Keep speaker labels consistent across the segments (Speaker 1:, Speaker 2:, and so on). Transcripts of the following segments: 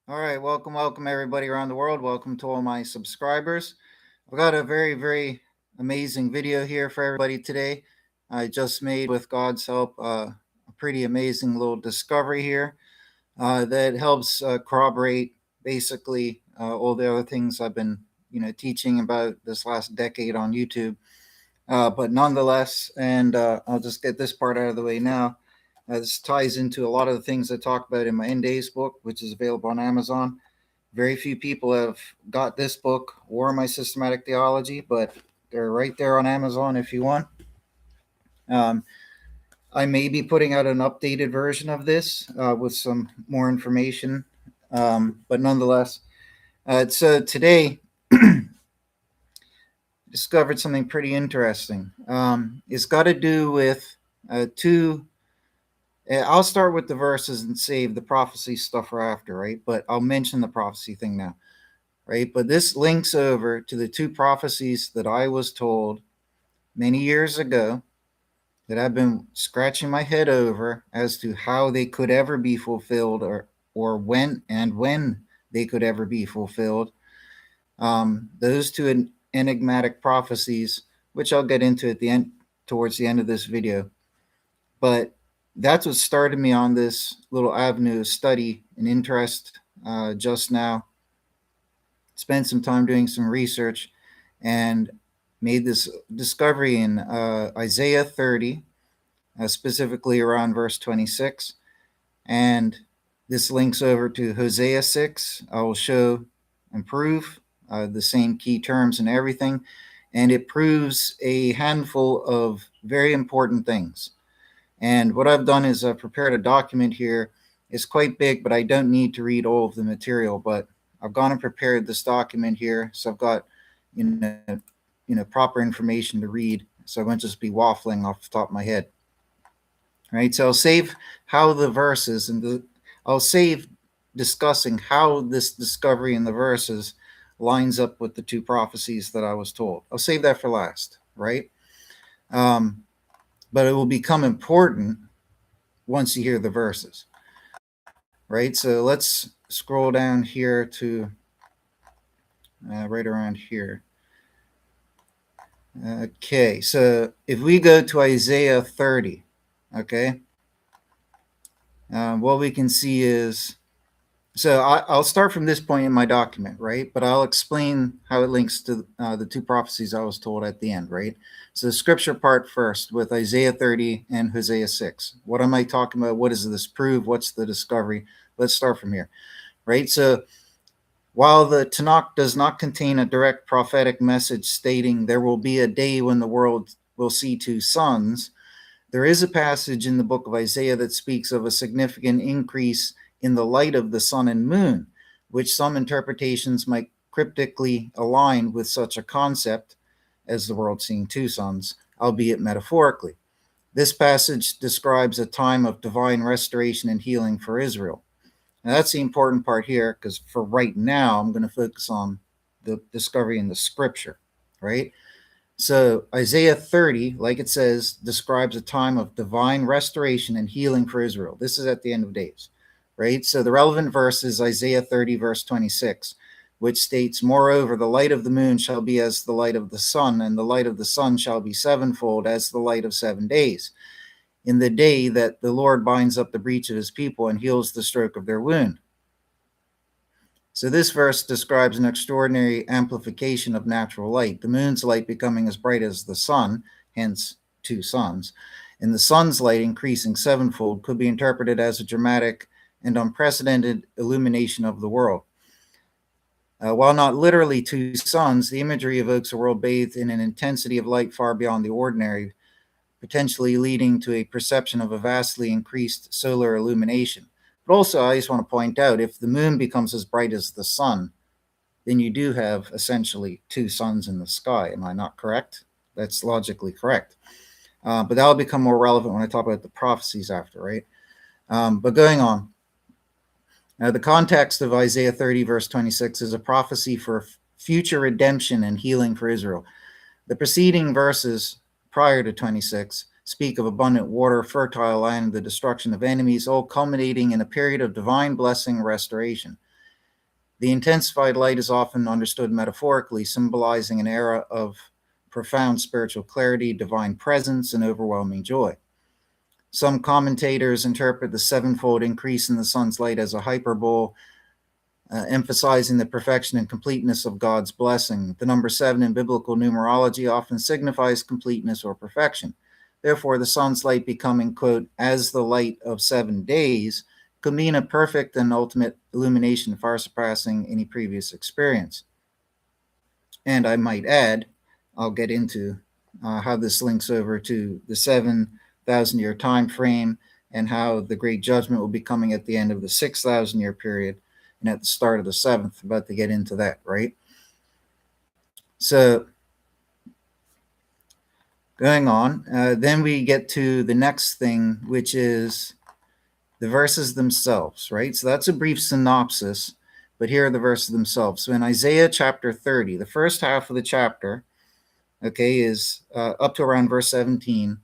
Speaker 1: All right, welcome everybody around the world. Welcome to all my subscribers. I've got a very amazing video here for everybody today. I just made, with God's help, a pretty amazing little discovery here that helps corroborate basically all the other things I've been, teaching about this last decade on YouTube. But nonetheless, and I'll just get this part out of the way now. This ties into a lot of the things I talk about in my End Days book, which is available on Amazon. Very few people have got this book or my systematic theology, but they're right there on Amazon if you want. Um, I may be putting out an updated version of this with some more information, but nonetheless, so today discovered something pretty interesting. It's got to do with two. I'll start with the verses and save the prophecy stuff for after, right? But I'll mention the prophecy thing now, right? But this links over to the two prophecies that I was told many years ago that I've been scratching my head over as to how they could ever be fulfilled, or when they could ever be fulfilled. Those two enigmatic prophecies, which I'll get into at the end, towards the end of this video. But that's what started me on this little avenue of study and interest just now. Spent some time doing some research and made this discovery in Isaiah 30, specifically around verse 26. And this links over to Hosea 6. I will show and prove the same key terms and everything. And it proves a handful of very important things. And what I've done is I've prepared a document here. It's quite big, but I don't need to read all of the material. But I've gone and prepared this document here, so I've got proper information to read. So I won't just be waffling off the top of my head. Right. So I'll save how the verses I'll save discussing how this discovery in the verses lines up with the two prophecies that I was told. I'll save that for last. Right. But it will become important once you hear the verses, right? So let's scroll down here to right around here. Okay, so if we go to Isaiah 30, okay, what we can see is, so I'll start from this point in my document, right? But I'll explain how it links to the two prophecies I was told at the end, right? So the scripture part first with Isaiah 30 and Hosea 6. What am I talking about? What does this prove? What's the discovery? Let's start from here, right? So while the Tanakh does not contain a direct prophetic message stating there will be a day when the world will see two suns, there is a passage in the book of Isaiah that speaks of a significant increase in the light of the sun and moon, which some interpretations might cryptically align with such a concept as the world seeing two suns, albeit metaphorically. This passage describes a time of divine restoration and healing for Israel. Now, that's the important part here, because for right now, I'm going to focus on the discovery in the scripture, right? So Isaiah 30, like it says, describes a time of divine restoration and healing for Israel. This is at the end of days, right? So the relevant verse is Isaiah 30, verse 26, which states, "Moreover, the light of the moon shall be as the light of the sun, and the light of the sun shall be sevenfold as the light of 7 days, in the day that the Lord binds up the breach of his people and heals the stroke of their wound." So this verse describes an extraordinary amplification of natural light, the moon's light becoming as bright as the sun, hence two suns, and the sun's light increasing sevenfold, could be interpreted as a dramatic and unprecedented illumination of the world. While not literally two suns, the imagery evokes a world bathed in an intensity of light far beyond the ordinary, potentially leading to a perception of a vastly increased solar illumination. But also, I just want to point out, if the moon becomes as bright as the sun, then you do have essentially two suns in the sky. Am I not correct? That's logically correct. But that'll become more relevant when I talk about the prophecies after, right? But going on. Now, the context of Isaiah 30, verse 26, is a prophecy for future redemption and healing for Israel. The preceding verses prior to 26 speak of abundant water, fertile land, the destruction of enemies, all culminating in a period of divine blessing and restoration. The intensified light is often understood metaphorically, symbolizing an era of profound spiritual clarity, divine presence, and overwhelming joy. Some commentators interpret the sevenfold increase in the sun's light as a hyperbole, emphasizing the perfection and completeness of God's blessing. The number 7 in biblical numerology often signifies completeness or perfection. Therefore, the sun's light becoming, quote, as the light of 7 days, could mean a perfect and ultimate illumination far surpassing any previous experience. And I might add, I'll get into how this links over to the 7,000-year time frame and how the great judgment will be coming at the end of the 6,000-year period and at the start of the 7th. About to get into that, right? So going on, then we get to the next thing, which is the verses themselves, right? So that's a brief synopsis, but here are the verses themselves. So in Isaiah chapter 30, the first half of the chapter, okay, is up to around verse 17,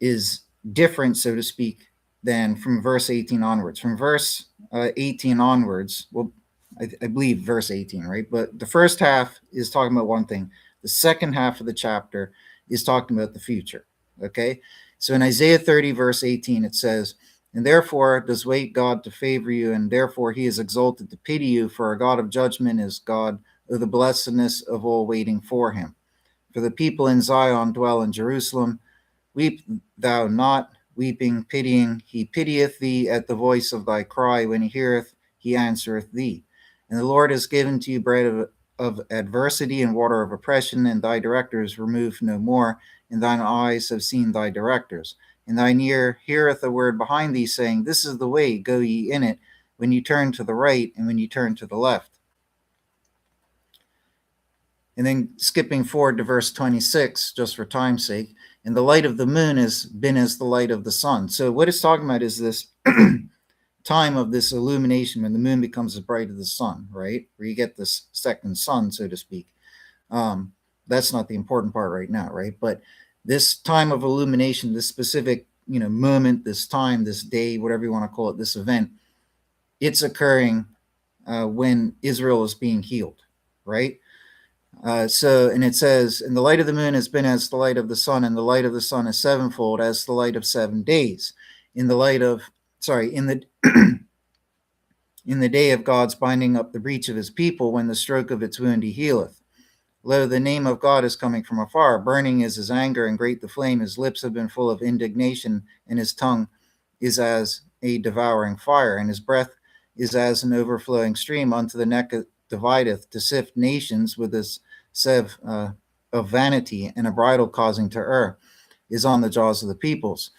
Speaker 1: is different, so to speak, than from verse 18 onwards. From verse 18 onwards, well, I believe verse 18, right? But the first half is talking about one thing. The second half of the chapter is talking about the future, okay? So in Isaiah 30, verse 18, it says, and therefore does wait God to favor you, and therefore he is exalted to pity you, for our God of judgment is God of the blessedness of all waiting for him. For the people in Zion dwell in Jerusalem. Weep thou not, weeping, pitying. He pitieth thee at the voice of thy cry. When he heareth, he answereth thee. And the Lord has given to you bread of adversity and water of oppression, and thy directors remove no more, and thine eyes have seen thy directors. And thine ear heareth a word behind thee, saying, this is the way, go ye in it, when you turn to the right, and when you turn to the left. And then skipping forward to verse 26, just for time's sake, and the light of the moon has been as the light of the sun. So what it's talking about is this time of this illumination when the moon becomes as bright as the sun, right? Where you get this second sun, so to speak. That's not the important part right now, right? But this time of illumination, this specific, moment, this time, this day, whatever you want to call it, this event, it's occurring when Israel is being healed, right? And it says, and the light of the moon has been as the light of the sun, and the light of the sun is sevenfold as the light of 7 days. In the in the day of God's binding up the breach of his people, when the stroke of its wound he healeth. Lo, the name of God is coming from afar. Burning is his anger, and great the flame. His lips have been full of indignation, and his tongue is as a devouring fire, and his breath is as an overflowing stream. Unto the neck divideth, to sift nations with his sieve of vanity, and a bridle causing to err is on the jaws of the peoples.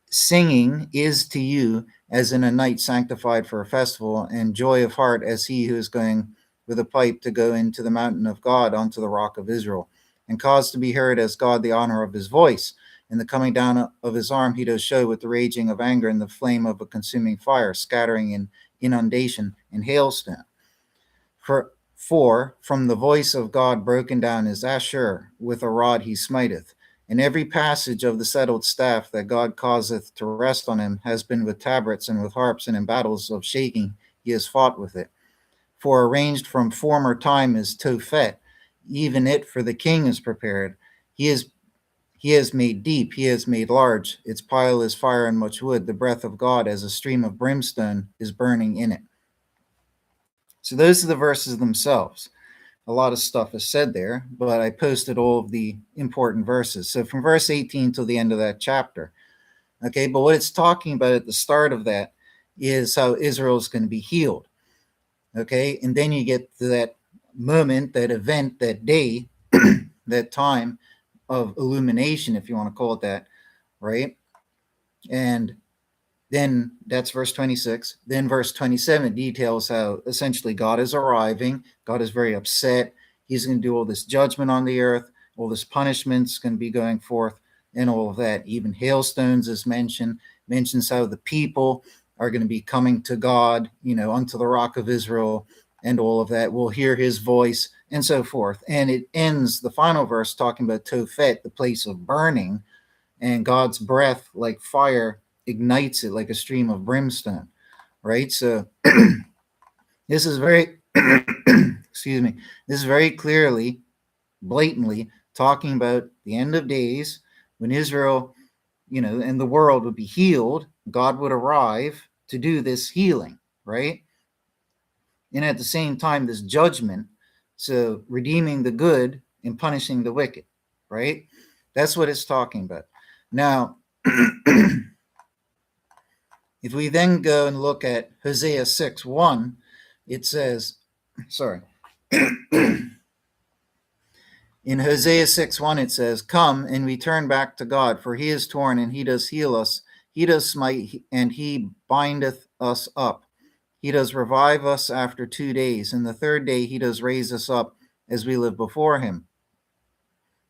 Speaker 1: Singing is to you as in a night sanctified for a festival, and joy of heart as he who is going with a pipe to go into the mountain of God, unto the rock of Israel, and cause to be heard as God the honor of his voice. In the coming down of his arm he does show with the raging of anger and the flame of a consuming fire, scattering in inundation and hailstone. For from the voice of God broken down is Ashur, with a rod he smiteth. And every passage of the settled staff that God causeth to rest on him has been with tabrets and with harps, and in battles of shaking he has fought with it. For arranged from former time is Tophet, even it for the king is prepared. He has made deep, he has made large. Its pile is fire and much wood. The breath of God as a stream of brimstone is burning in it. So those are the verses themselves. A lot of stuff is said there, but I posted all of the important verses. So from verse 18 till the end of that chapter. Okay, but what it's talking about at the start of that is how Israel is going to be healed. Okay, and then you get to that moment, that event, that day, that time of illumination, if you want to call it that, right? And then that's verse 26. Then verse 27 details how essentially God is arriving. God is very upset. He's going to do all this judgment on the earth. All this punishment's going to be going forth and all of that. Even hailstones is mentions how the people are going to be coming to God, unto the rock of Israel, and all of that. We'll hear his voice and so forth. And it ends the final verse talking about Tophet, the place of burning, and God's breath like fire ignites it like a stream of brimstone, right? So This is very, excuse me, this is very clearly, blatantly talking about the end of days when Israel, and the world would be healed. God would arrive to do this healing, right? And at the same time, this judgment, so redeeming the good and punishing the wicked, right? That's what it's talking about. Now, if we then go and look at Hosea 6:1, it says, sorry, in Hosea 6:1, it says, "Come and we turn back to God, for he is torn and he does heal us. He does smite and he bindeth us up. He does revive us after 2 days, and the third day he does raise us up as we live before him.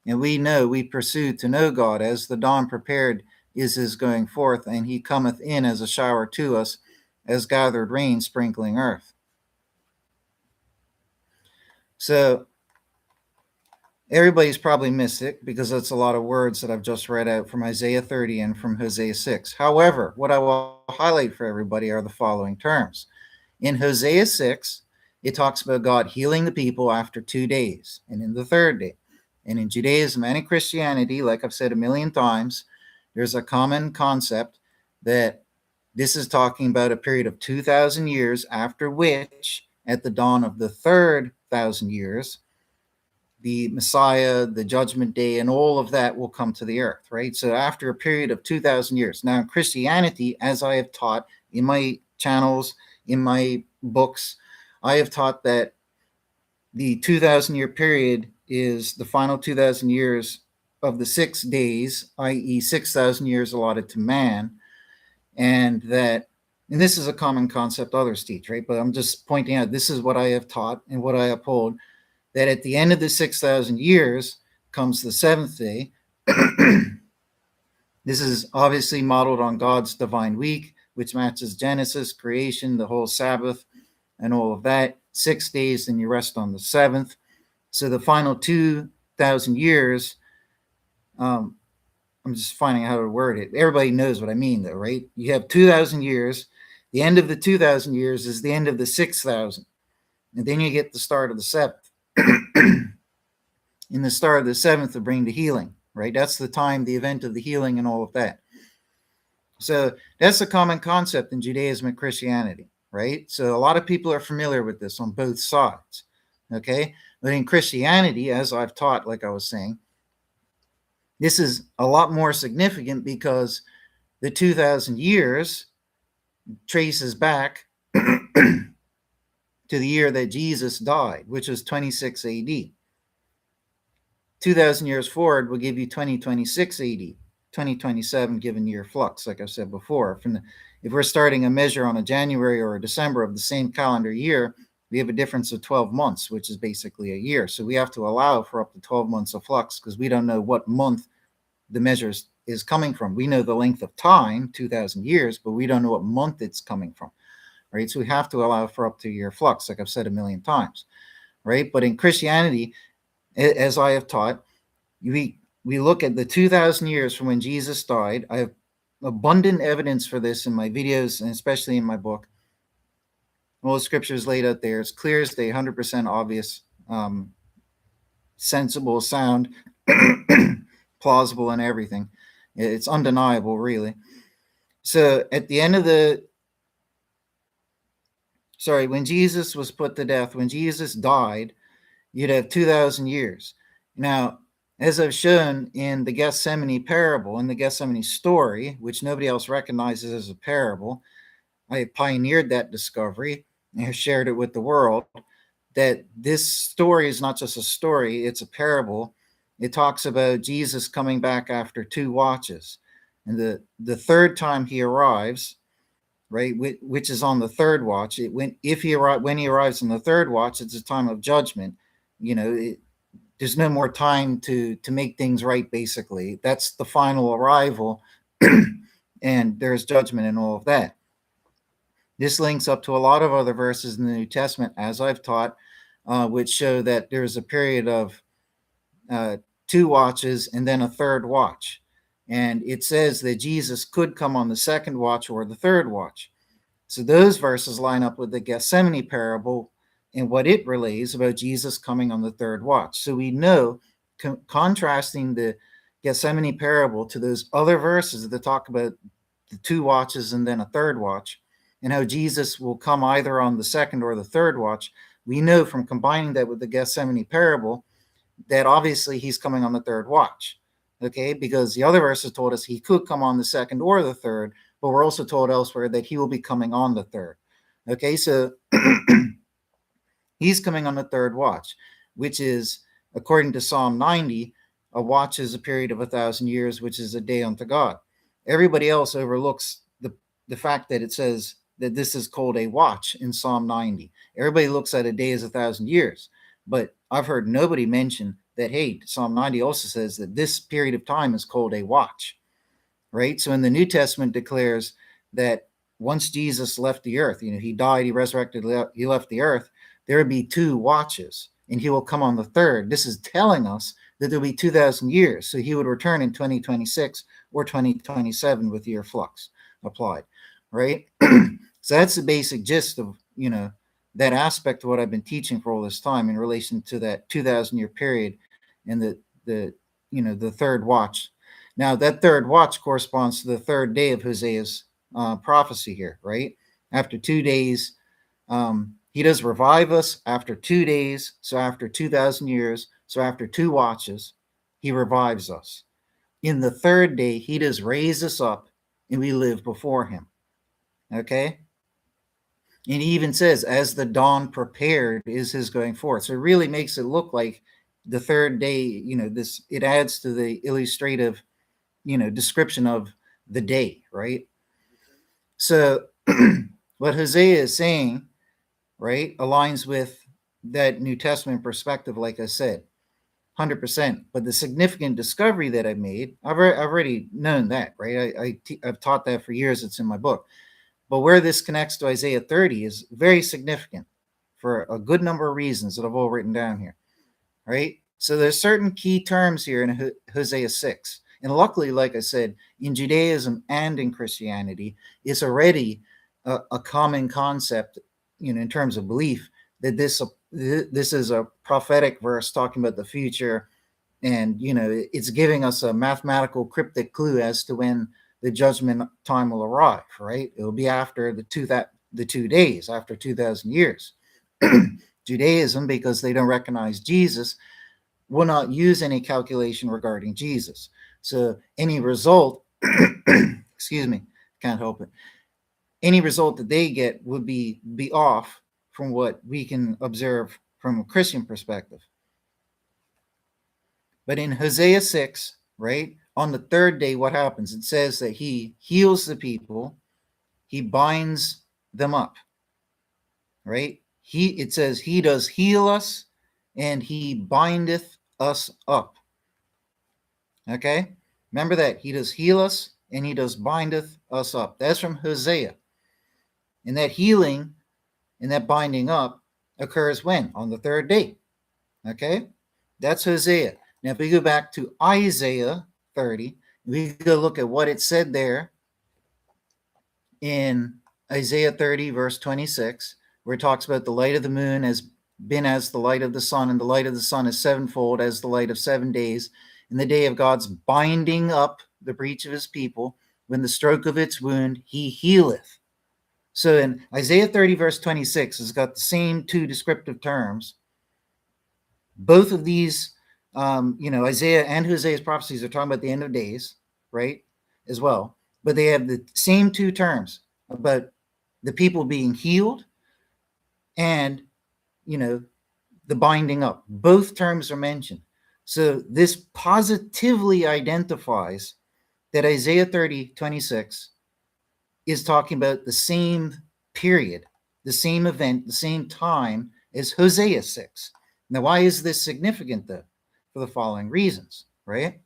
Speaker 1: And we know, we pursue to know God, as the dawn prepared is his going forth, and he cometh in as a shower to us, as gathered rain sprinkling earth." So everybody's probably missed it because that's a lot of words that I've just read out from Isaiah 30 and from Hosea 6. However, what I will highlight for everybody are the following terms. In Hosea 6, it talks about God healing the people after 2 days and in the third day. And in Judaism and in Christianity, like I've said a million times, there's a common concept that this is talking about a period of 2,000 years, after which, at the dawn of the third 1,000 years, the Messiah, the judgment day, and all of that will come to the earth, right? So after a period of 2,000 years. Now, in Christianity, as I have taught in my channels, in my books, I have taught that the 2,000 year period is the final 2,000 years of the 6 days, i.e., 6,000 years allotted to man, and this is a common concept others teach, right? But I'm just pointing out this is what I have taught and what I uphold, that at the end of the 6,000 years comes the seventh day. This is obviously modeled on God's divine week, which matches Genesis, creation, the whole Sabbath, and all of that. 6 days, and you rest on the seventh. So the final 2,000 years, I'm just finding out how to word it. Everybody knows what I mean, though, right? You have 2,000 years. The end of the 2,000 years is the end of the 6,000. And then you get the start of the seventh. In the start of the seventh will bring the healing, right? That's the time, the event of the healing and all of that. So that's a common concept in Judaism and Christianity, right? So a lot of people are familiar with this on both sides, okay? But in Christianity, as I've taught, like I was saying, this is a lot more significant because the 2,000 years traces back to the year that Jesus died, which was 26 AD. 2,000 years forward will give you 2026 AD, 2027 given year flux, like I said before. If we're starting a measure on a January or a December of the same calendar year, we have a difference of 12 months, which is basically a year. So we have to allow for up to 12 months of flux because we don't know what month the measure is coming from. We know the length of time, 2,000 years, but we don't know what month it's coming from, right? So we have to allow for up to a year flux, like I've said a million times, right? But in Christianity, as I have taught, we look at the 2,000 years from when Jesus died. I have abundant evidence for this in my videos and especially in my book. All the scriptures laid out there. It's clear as day, 100% obvious, sensible, sound, plausible, and everything. It's undeniable, really. So at the end of when Jesus was put to death, when Jesus died, you'd have 2,000 years. Now, as I've shown in the Gethsemane parable, in the Gethsemane story, which nobody else recognizes as a parable, I pioneered that discovery and have shared it with the world, that this story is not just a story, it's a parable. It talks about Jesus coming back after 2 watches. And the third time he arrives, right, which is on the third watch, when he arrives on the third watch, it's a time of judgment. There's no more time to make things right, basically. That's the final arrival, and there's judgment and all of that. This links up to a lot of other verses in the New Testament, as I've taught, which show that there's a period of 2 watches and then a third watch. And it says that Jesus could come on the second watch or the third watch. So those verses line up with the Gethsemane parable and what it relays about Jesus coming on the third watch. So we know, contrasting the Gethsemane parable to those other verses that talk about the 2 watches and then a third watch, and how Jesus will come either on the second or the third watch, we know from combining that with the Gethsemane parable that obviously he's coming on the third watch. Okay, because the other verses told us he could come on the second or the third, but we're also told elsewhere that he will be coming on the third. Okay, so he's coming on the third watch, which is, according to Psalm 90, a watch is a period of 1,000 years, which is a day unto God. Everybody else overlooks the fact that it says that this is called a watch in Psalm 90. Everybody looks at a day as 1,000 years. But I've heard nobody mention that, hey, Psalm 90 also says that this period of time is called a watch, right? So in the New Testament declares that once Jesus left the earth, he died, he resurrected, he left the earth, there would be 2 watches, and he will come on the third. This is telling us that there'll be 2,000 years. So he would return in 2026 or 2027 with year flux applied, right? So that's the basic gist of, that aspect of what I've been teaching for all this time in relation to that 2,000-year period and the third watch. Now, that third watch corresponds to the third day of Hosea's prophecy here, right? After 2 days, he does revive us after 2 days. So after 2,000 years, so after 2 watches, he revives us. In the third day, he does raise us up and we live before him. Okay? And he even says, as the dawn prepared is his going forth. So it really makes it look like the third day, it adds to the illustrative, description of the day, right? So what Hosea is saying, right, aligns with that New Testament perspective, like I said, 100%. But the significant discovery that I made, I've already known that, right? I've taught that for years. It's in my book. But where this connects to Isaiah 30 is very significant for a good number of reasons that I've all written down here, right? So there's certain key terms here in Hosea 6. And luckily, like I said, in Judaism and in Christianity, it's already a common concept, in terms of belief, that this is a prophetic verse talking about the future. And, it's giving us a mathematical cryptic clue as to when the judgment time will arrive, right? It will be after the 2 days, after 2,000 years. Judaism, because they don't recognize Jesus, will not use any calculation regarding Jesus. So any result, excuse me, can't help it. Any result that they get would be off from what we can observe from a Christian perspective. But in Hosea 6, right, on the third day, what happens? It says that he heals the people, he binds them up, right? It says he does heal us and he bindeth us up. Okay? Remember that. He does heal us and he does bindeth us up. That's from Hosea. And that healing and that binding up occurs when? On the third day. Okay? That's Hosea. Now, if we go back to Isaiah 30, we go look at what it said there in Isaiah 30, verse 26, where it talks about the light of the moon has been as the light of the sun, and the light of the sun is sevenfold as the light of 7 days. In the day of God's binding up the breach of his people, when the stroke of its wound, he healeth. So in Isaiah 30, verse 26, has got the same 2 descriptive terms. Both of these, Isaiah and Hosea's prophecies are talking about the end of days, right, as well. But they have the same 2 terms about the people being healed and, the binding up. Both terms are mentioned. So this positively identifies that Isaiah 30, 26 is talking about the same period, the same event, the same time as Hosea 6. Now, why is this significant, though? For the following reasons, right?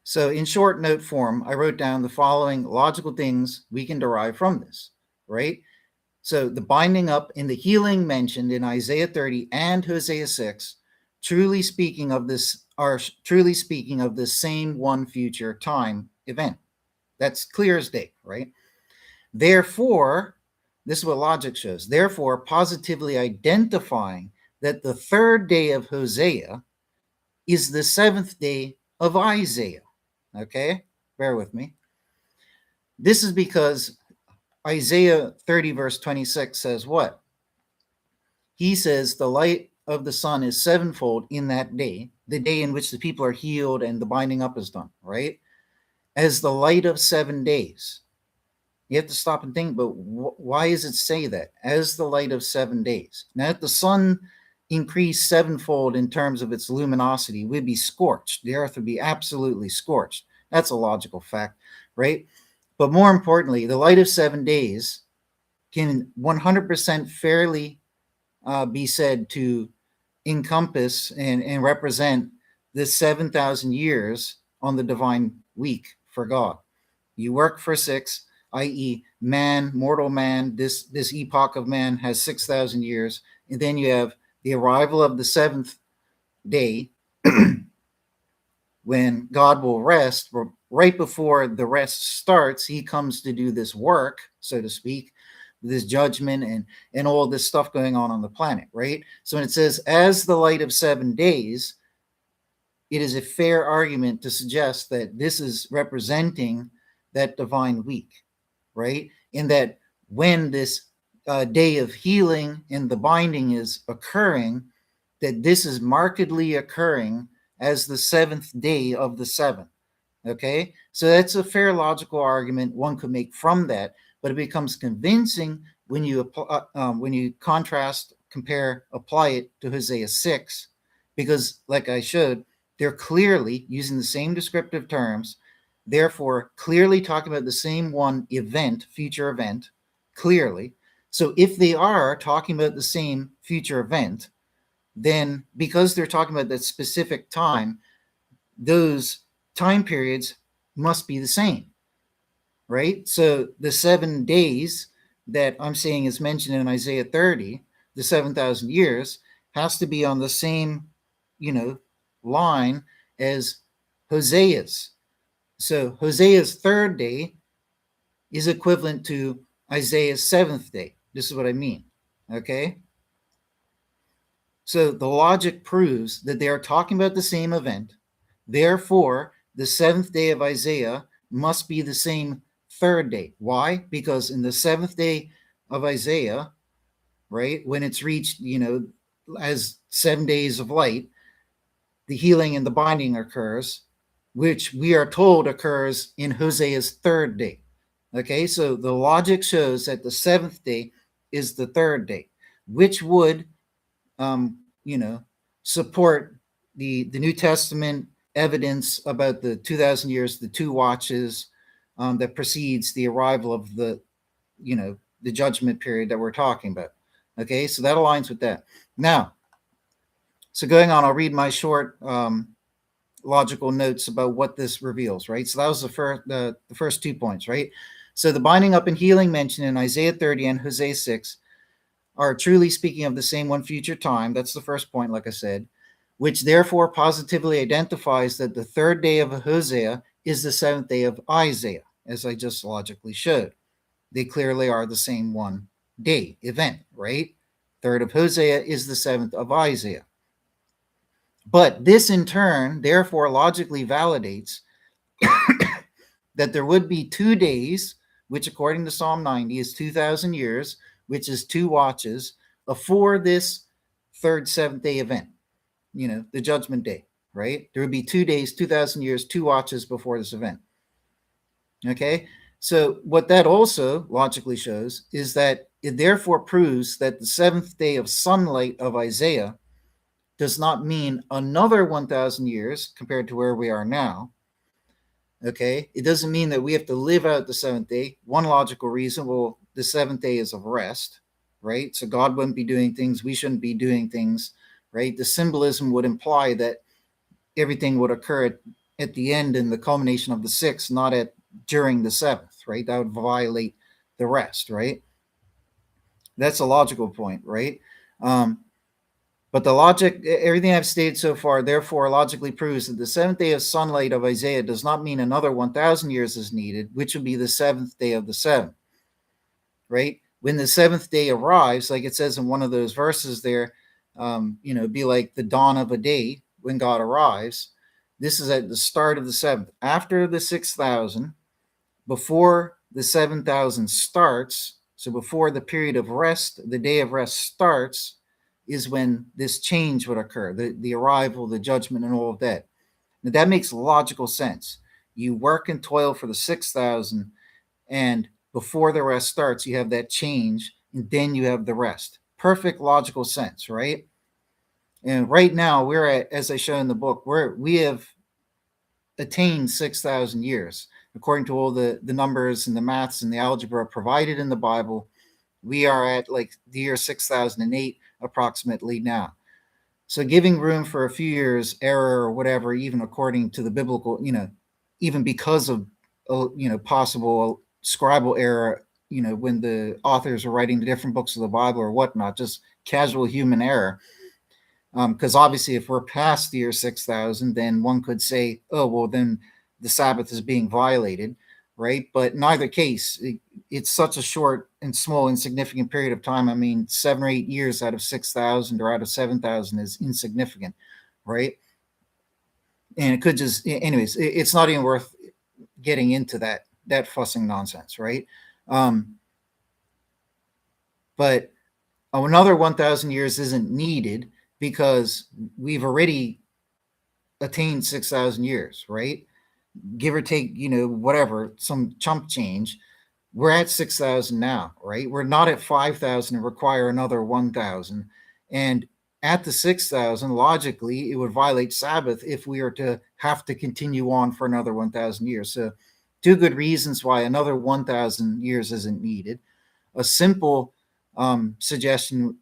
Speaker 1: So in short note form, I wrote down the following logical things we can derive from this, right? So the binding up and the healing mentioned in Isaiah 30 and Hosea 6, truly speaking of this same one future time event. That's clear as day, right? Therefore, this is what logic shows. Therefore, positively identifying that the third day of Hosea is the seventh day of Isaiah. Okay, bear with me. This is because Isaiah 30, verse 26 says what? He says, the light of the sun is sevenfold in that day, the day in which the people are healed and the binding up is done, right? As the light of 7 days. You have to stop and think, but why does it say that? As the light of 7 days. Now, if the sun increased sevenfold in terms of its luminosity, we'd be scorched. The earth would be absolutely scorched. That's a logical fact, right? But more importantly, the light of 7 days can 100% fairly be said to encompass and represent the 7,000 years on the divine week for God. You work for 6, i.e., man, mortal man, this epoch of man has 6,000 years, and then you have the arrival of the seventh day when God will rest. Right before the rest starts, he comes to do this work, so to speak, this judgment and all this stuff going on the planet, right? So when it says, as the light of 7 days, it is a fair argument to suggest that this is representing that divine week, right? In that when this day of healing and the binding is occurring, that this is markedly occurring as the seventh day of the seventh. Okay, so that's a fair logical argument one could make from that, but it becomes convincing when you contrast, compare, apply it to Hosea 6, because like I showed, they're clearly using the same descriptive terms, therefore clearly talking about the same one event, future event, clearly. So if they are talking about the same future event, then because they're talking about that specific time, those time periods must be the same, right? So the 7 days that I'm saying is mentioned in Isaiah 30, the 7,000 years, has to be on the same, line as Hosea's. So Hosea's third day is equivalent to Isaiah's seventh day. This is what I mean, okay? So the logic proves that they are talking about the same event. Therefore, the seventh day of Isaiah must be the same third day. Why? Because in the seventh day of Isaiah, right, when it's reached, as 7 days of light, the healing and the binding occurs, which we are told occurs in Hosea's third day. Okay, so the logic shows that the seventh day is the third day, which would support the New Testament evidence about the 2,000 years, the 2 watches that precedes the arrival of the judgment period that we're talking about. Okay, so that aligns with that. Now, so going on, I'll read my short logical notes about what this reveals, right? So that was the first 2 points, right? So the binding up and healing mentioned in Isaiah 30 and Hosea 6 are truly speaking of the same one future time. That's the first point, like I said, which therefore positively identifies that the third day of Hosea is the seventh day of Isaiah, as I just logically showed. They clearly are the same one day event, right? Third of Hosea is the seventh of Isaiah. But this in turn, therefore, logically validates that there would be 2 days, which according to Psalm 90 is 2,000 years, which is 2 watches, before this third seventh day event, the judgment day, right? There would be 2 days, 2,000 years, 2 watches before this event. Okay, so what that also logically shows is that it therefore proves that the seventh day of sunlight of Isaiah does not mean another 1,000 years compared to where we are now. Okay, it doesn't mean that we have to live out the seventh day. One logical reason, well, the seventh day is of rest, right? So God wouldn't be doing things, we shouldn't be doing things, right? The symbolism would imply that everything would occur at the end and the culmination of the 6th, not during the 7th, right? That would violate the rest, right? That's a logical point, right? But the logic, everything I've stated so far, therefore logically proves that the seventh day of sunlight of Isaiah does not mean another 1,000 years is needed, which would be the seventh day of the 7th. right? When the seventh day arrives, like it says in one of those verses there, be like the dawn of a day when God arrives. This is at the start of the seventh. After the 6,000, before the 7,000 starts, so before the period of rest, the day of rest starts, is when this change would occur, the arrival, the judgment, and all of that. Now, that makes logical sense. You work and toil for the 6,000, and before the rest starts, you have that change, and then you have the rest. Perfect logical sense, right? And right now, we're at, as I show in the book, we have attained 6,000 years. According to all the numbers and the maths and the algebra provided in the Bible, we are at like the year 6008 approximately now. So giving room for a few years error or whatever, even according to the biblical, even because of, possible scribal error, when the authors are writing the different books of the Bible or whatnot, just casual human error. Because obviously, if we're past the year 6,000, then one could say, oh, well, then the Sabbath is being violated, right? But in either case, it's such a short and small, insignificant period of time. I mean, 7 or 8 years out of 6,000 or out of 7,000 is insignificant, right? And it could just, anyways, it's not even worth getting into that fussing nonsense, right? But another 1,000 years isn't needed because we've already attained 6,000 years, right? Give or take, whatever, some chump change. We're at 6,000 now, right? We're not at 5,000 and require another 1,000. And at the 6,000, logically, it would violate Sabbath if we are to have to continue on for another 1,000 years. So, two good reasons why another 1,000 years isn't needed. A simple suggestion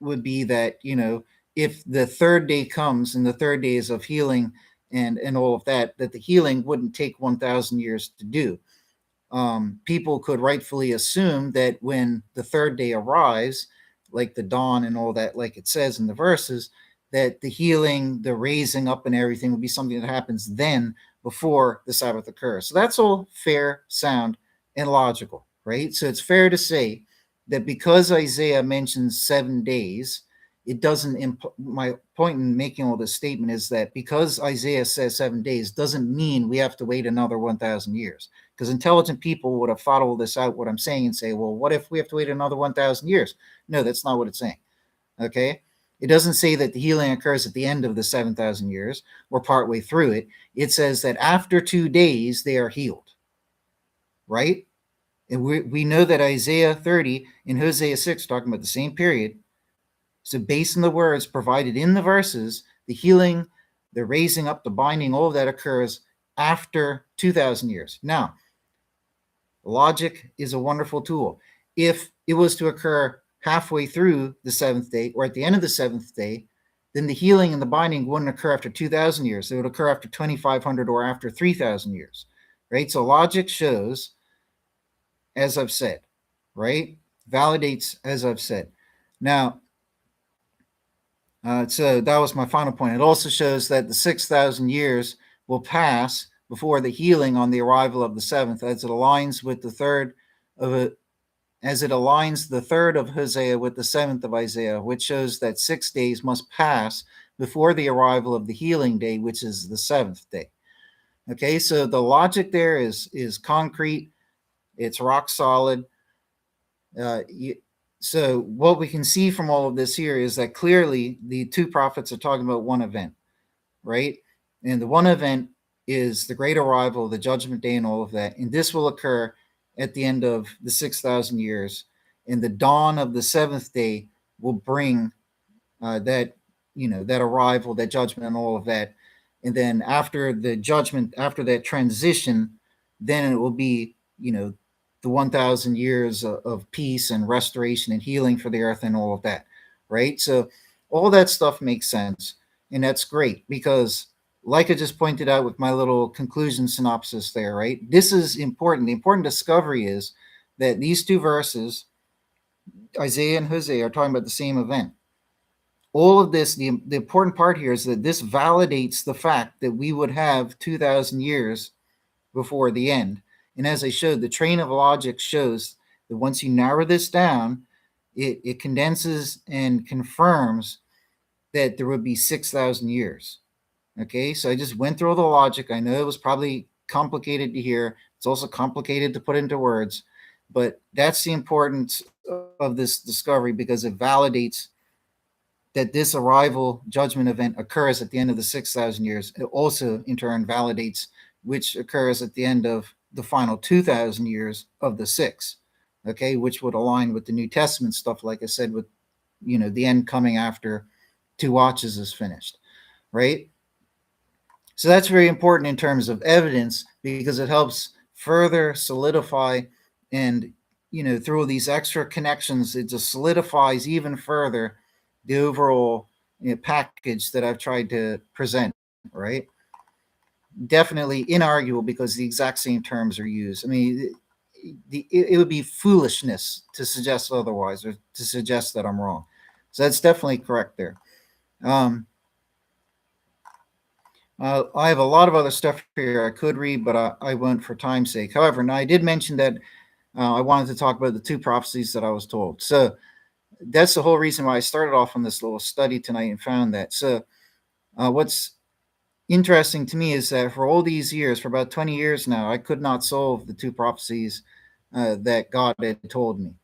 Speaker 1: would be that, if the third day comes and the third day is of healing and all of that the healing wouldn't take 1,000 years to do. People could rightfully assume that when the third day arrives, like the dawn and all that, like it says in the verses, that the healing, the raising up and everything will be something that happens then before the Sabbath occurs. So that's all fair, sound, and logical, right? So it's fair to say that because Isaiah mentions 7 days, it doesn't my point in making all this statement is that because Isaiah says 7 days doesn't mean we have to wait another 1,000 years, because intelligent people would have thought all this out, what I'm saying, and say, well, what if we have to wait another 1,000 years? No, that's not what it's saying. Okay, it doesn't say that the healing occurs at the end of the 7,000 years or partway through it. It says that after 2 days they are healed, right? And we know that Isaiah 30 and Hosea 6 talking about the same period. So based on the words provided in the verses, the healing, the raising up, the binding, all of that occurs after 2,000 years. Now, logic is a wonderful tool. If it was to occur halfway through the seventh day or at the end of the seventh day, then the healing and the binding wouldn't occur after 2,000 years. It would occur after 2,500 or after 3,000 years, right? So logic shows, as I've said, right? Validates, as I've said. Now, so that was my final point. It also shows that the 6,000 years will pass before the healing on the arrival of the seventh, as it aligns with the third of it, as it aligns the third of Hosea with the seventh of Isaiah, which shows that 6 days must pass before the arrival of the healing day, which is the seventh day. Okay, so the logic there is concrete, it's rock solid. So what we can see from all of this here is that clearly the two prophets are talking about one event, right? And the one event is the great arrival, the judgment day, and all of that. And this will occur at the end of the 6,000 years. And the dawn of the seventh day will bring that arrival, that judgment, and all of that. And then after the judgment, after that transition, then it will be, the 1,000 years of peace and restoration and healing for the earth and all of that, right? So all that stuff makes sense. And that's great because, like I just pointed out with my little conclusion synopsis there, right? This is important. The important discovery is that these two verses, Isaiah and Hosea, are talking about the same event. All of this, the important part here is that this validates the fact that we would have 2,000 years before the end. And as I showed, the train of logic shows that once you narrow this down, it condenses and confirms that there would be 6,000 years. Okay, so I just went through all the logic. I know it was probably complicated to hear. It's also complicated to put into words, but that's the importance of this discovery because it validates that this arrival judgment event occurs at the end of the 6,000 years. It also, in turn, validates which occurs at the end of the final 2,000 years of the six, okay, which would align with the New Testament stuff, like I said, with, the end coming after two watches is finished, right? So that's very important in terms of evidence because it helps further solidify and, through these extra connections, it just solidifies even further the overall package that I've tried to present, right? Definitely inarguable because the exact same terms are used. I mean, it would be foolishness to suggest otherwise or to suggest that I'm wrong. So that's definitely correct there. I have a lot of other stuff here I could read, but I won't for time's sake. However, now I did mention that I wanted to talk about the two prophecies that I was told. So that's the whole reason why I started off on this little study tonight and found that. So what's interesting to me is that for all these years, for about 20 years now, I could not solve the two prophecies that God had told me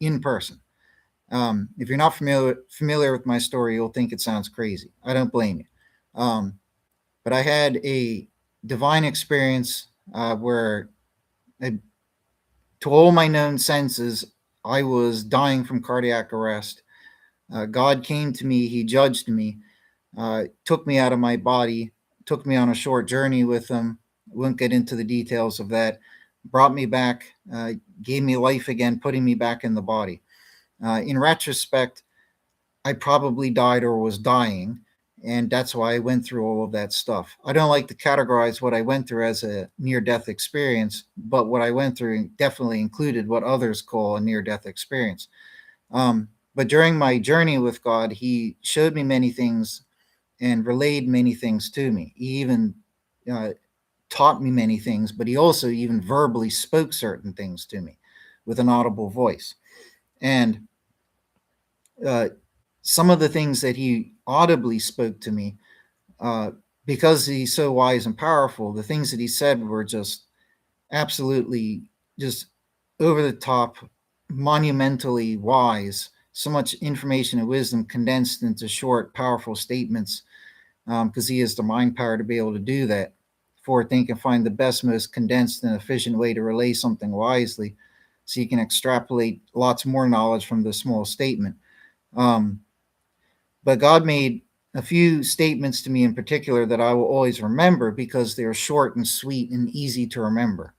Speaker 1: in person. If you're not familiar with my story, you'll think it sounds crazy. I don't blame you. But I had a divine experience where, to all my known senses, I was dying from cardiac arrest. God came to me, He judged me, took me out of my body, took me on a short journey with Him. Won't get into the details of that. Brought me back, gave me life again, putting me back in the body. In retrospect, I probably died or was dying, and that's why I went through all of that stuff. I don't like to categorize what I went through as a near death experience, but what I went through definitely included what others call a near death experience. But during my journey with God, He showed me many things and relayed many things to me. He even uh, taught me many things, but He also even verbally spoke certain things to me with an audible voice. And uh, some of the things that He audibly spoke to me, uh, because He's so wise and powerful, the things that He said were just absolutely just over the top, monumentally wise. So much information and wisdom condensed into short, powerful statements, because He has the mind power to be able to do that. Forward think and find the best, most condensed and efficient way to relay something wisely, so you can extrapolate lots more knowledge from the small statement. Um, but God made a few statements to me in particular that I will always remember because they're short and sweet and easy to remember,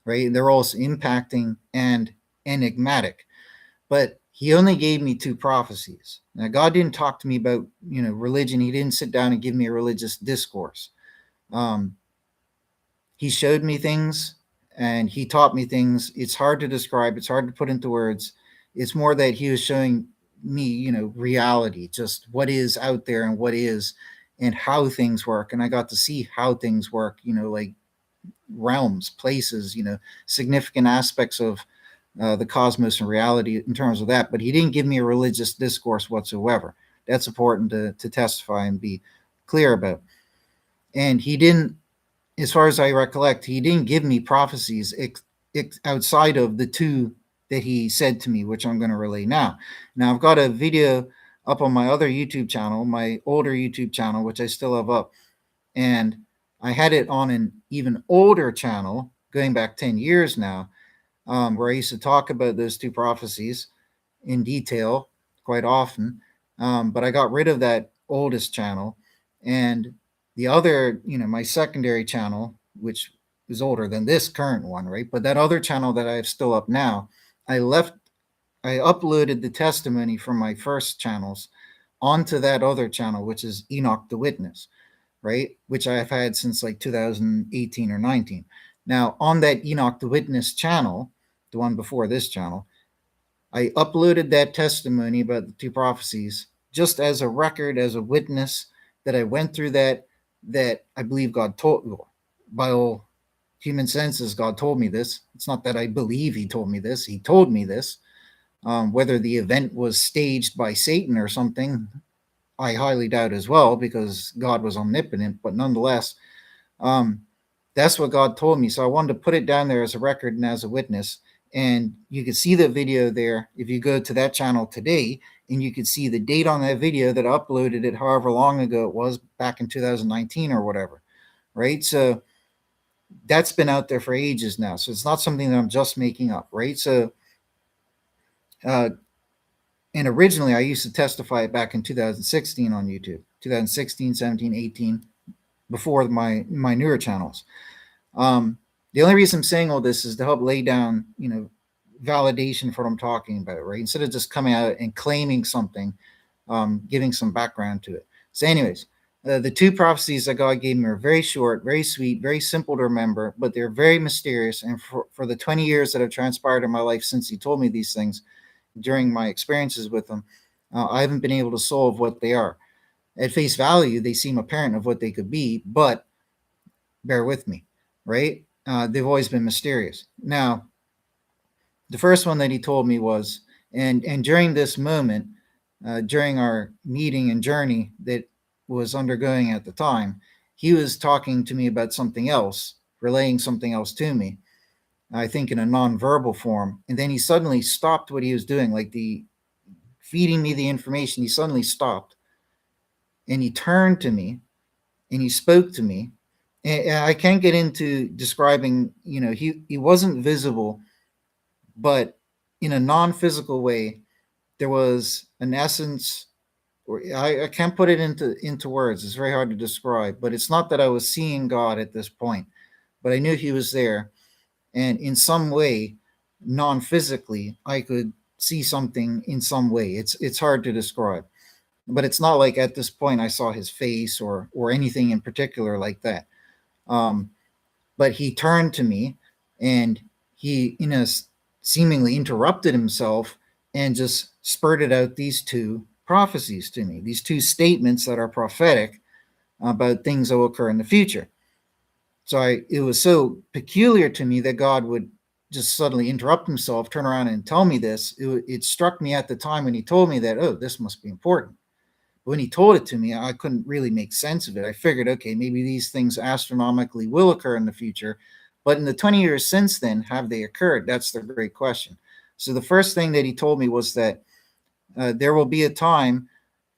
Speaker 1: right? They're also impacting and enigmatic. But He only gave me two prophecies. Now, God didn't talk to me about, religion. He didn't sit down and give me a religious discourse. Um, he showed me things and He taught me things. It's hard to describe. It's hard to put into words. It's more that He was showing me, reality, just what is out there and what is and how things work. And I got to see how things work, like realms, places, significant aspects of the cosmos and reality in terms of that. But He didn't give me a religious discourse whatsoever. That's important to testify and be clear about. And He didn't, as far as I recollect, He didn't give me prophecies outside of the two that He said to me, which I'm going to relay now. Now, I've got a video up on my other YouTube channel, my older YouTube channel, which I still have up. And I had it on an even older channel, going back 10 years now, where I used to talk about those two prophecies in detail quite often. But I got rid of that oldest channel. And the other, my secondary channel, which is older than this current one, right? But that other channel that I have still up now, I uploaded the testimony from my first channels onto that other channel, which is Enoch the Witness, right? Which I've had since like 2018 or 19. Now, on that Enoch the Witness channel, the one before this channel, I uploaded that testimony about the two prophecies just as a record, as a witness that I went through that I believe God told by all human senses, God told me this. It's not that I believe he told me this. He told me this. Whether the event was staged by Satan or something, I highly doubt as well, because God was omnipotent. But nonetheless, um, that's what God told me. So I wanted to put it down there as a record and as a witness. And you can see the video there if you go to that channel today, and you can see the date on that video that I uploaded it, however long ago it was, back in 2019 or whatever, right? So that's been out there for ages now. So it's not something that I'm just making up, right? So, uh, and originally I used to testify back in 2016 on YouTube, 2016, 17, 18, before my newer channels. The only reason I'm saying all this is to help lay down, validation for what I'm talking about, right? Instead of just coming out and claiming something, giving some background to it. So, anyways, the two prophecies that God gave me are very short, very sweet, very simple to remember, but they're very mysterious. And for the 20 years that have transpired in my life since He told me these things, during my experiences with Him, I haven't been able to solve what they are. At face value, they seem apparent of what they could be, but bear with me, right? They've always been mysterious. Now, the first one that He told me was, and during this moment, during our meeting and journey that was undergoing at the time, He was talking to me about something else, relaying something else to me, I think in a non-verbal form. And then He suddenly stopped what He was doing, like the feeding me the information. He suddenly stopped and He turned to me and He spoke to me. And I can't get into describing, he wasn't visible, but in a non-physical way, there was an essence, or I can't put it into words. It's very hard to describe, but it's not that I was seeing God at this point, but I knew He was there. And in some way, non-physically, I could see something in some way. It's hard to describe, but it's not like at this point I saw His face or anything in particular like that. Um, but He turned to me and He, seemingly interrupted Himself and just spurted out these two prophecies to me, these two statements that are prophetic about things that will occur in the future. So it was so peculiar to me that God would just suddenly interrupt Himself, turn around and tell me this. It struck me at the time when He told me that, oh, this must be important. But when He told it to me, I couldn't really make sense of it. I figured, okay, maybe these things astronomically will occur in the future. But in the 20 years since then, have they occurred? That's the great question. So the first thing that He told me was that there will be a time,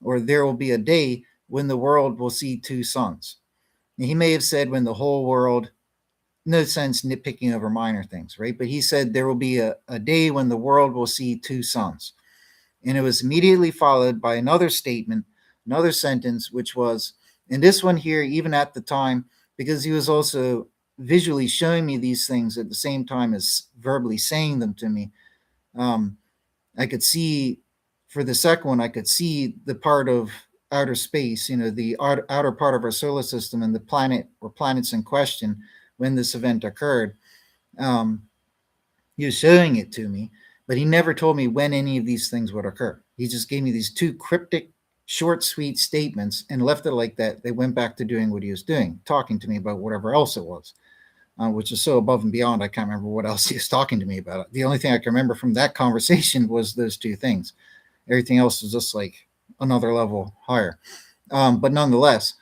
Speaker 1: or there will be a day when the world will see two suns. And He may have said when the whole world, no sense nitpicking over minor things, right? But He said there will be a day when the world will see two suns. And it was immediately followed by another statement, another sentence, which was, and this one here, even at the time, because He was also visually showing me these things at the same time as verbally saying them to me, I could see, for the second one, I could see the part of outer space, the outer part of our solar system and the planet or planets in question when this event occurred. He was showing it to me, but He never told me when any of these things would occur. He just gave me these two cryptic, short, sweet statements and left it like that. They went back to doing what He was doing, talking to me about whatever else it was, which is so above and beyond. I can't remember what else He was talking to me about. The only thing I can remember from that conversation was those two things. Everything else was just like another level higher. But nonetheless,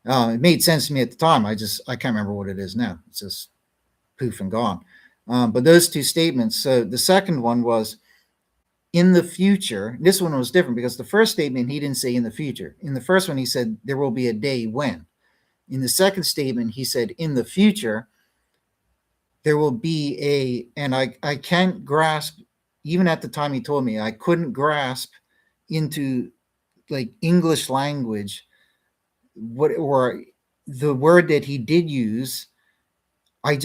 Speaker 1: it made sense to me at the time. I can't remember what it is now. It's just poof and gone. But those two statements. So the second one was in the future. This one was different because the first statement He didn't say in the future. In the first one, He said there will be a day when. In the second statement, He said in the future there will be and I can't grasp, even at the time He told me, I couldn't grasp into like English language what, or the word that He did use. I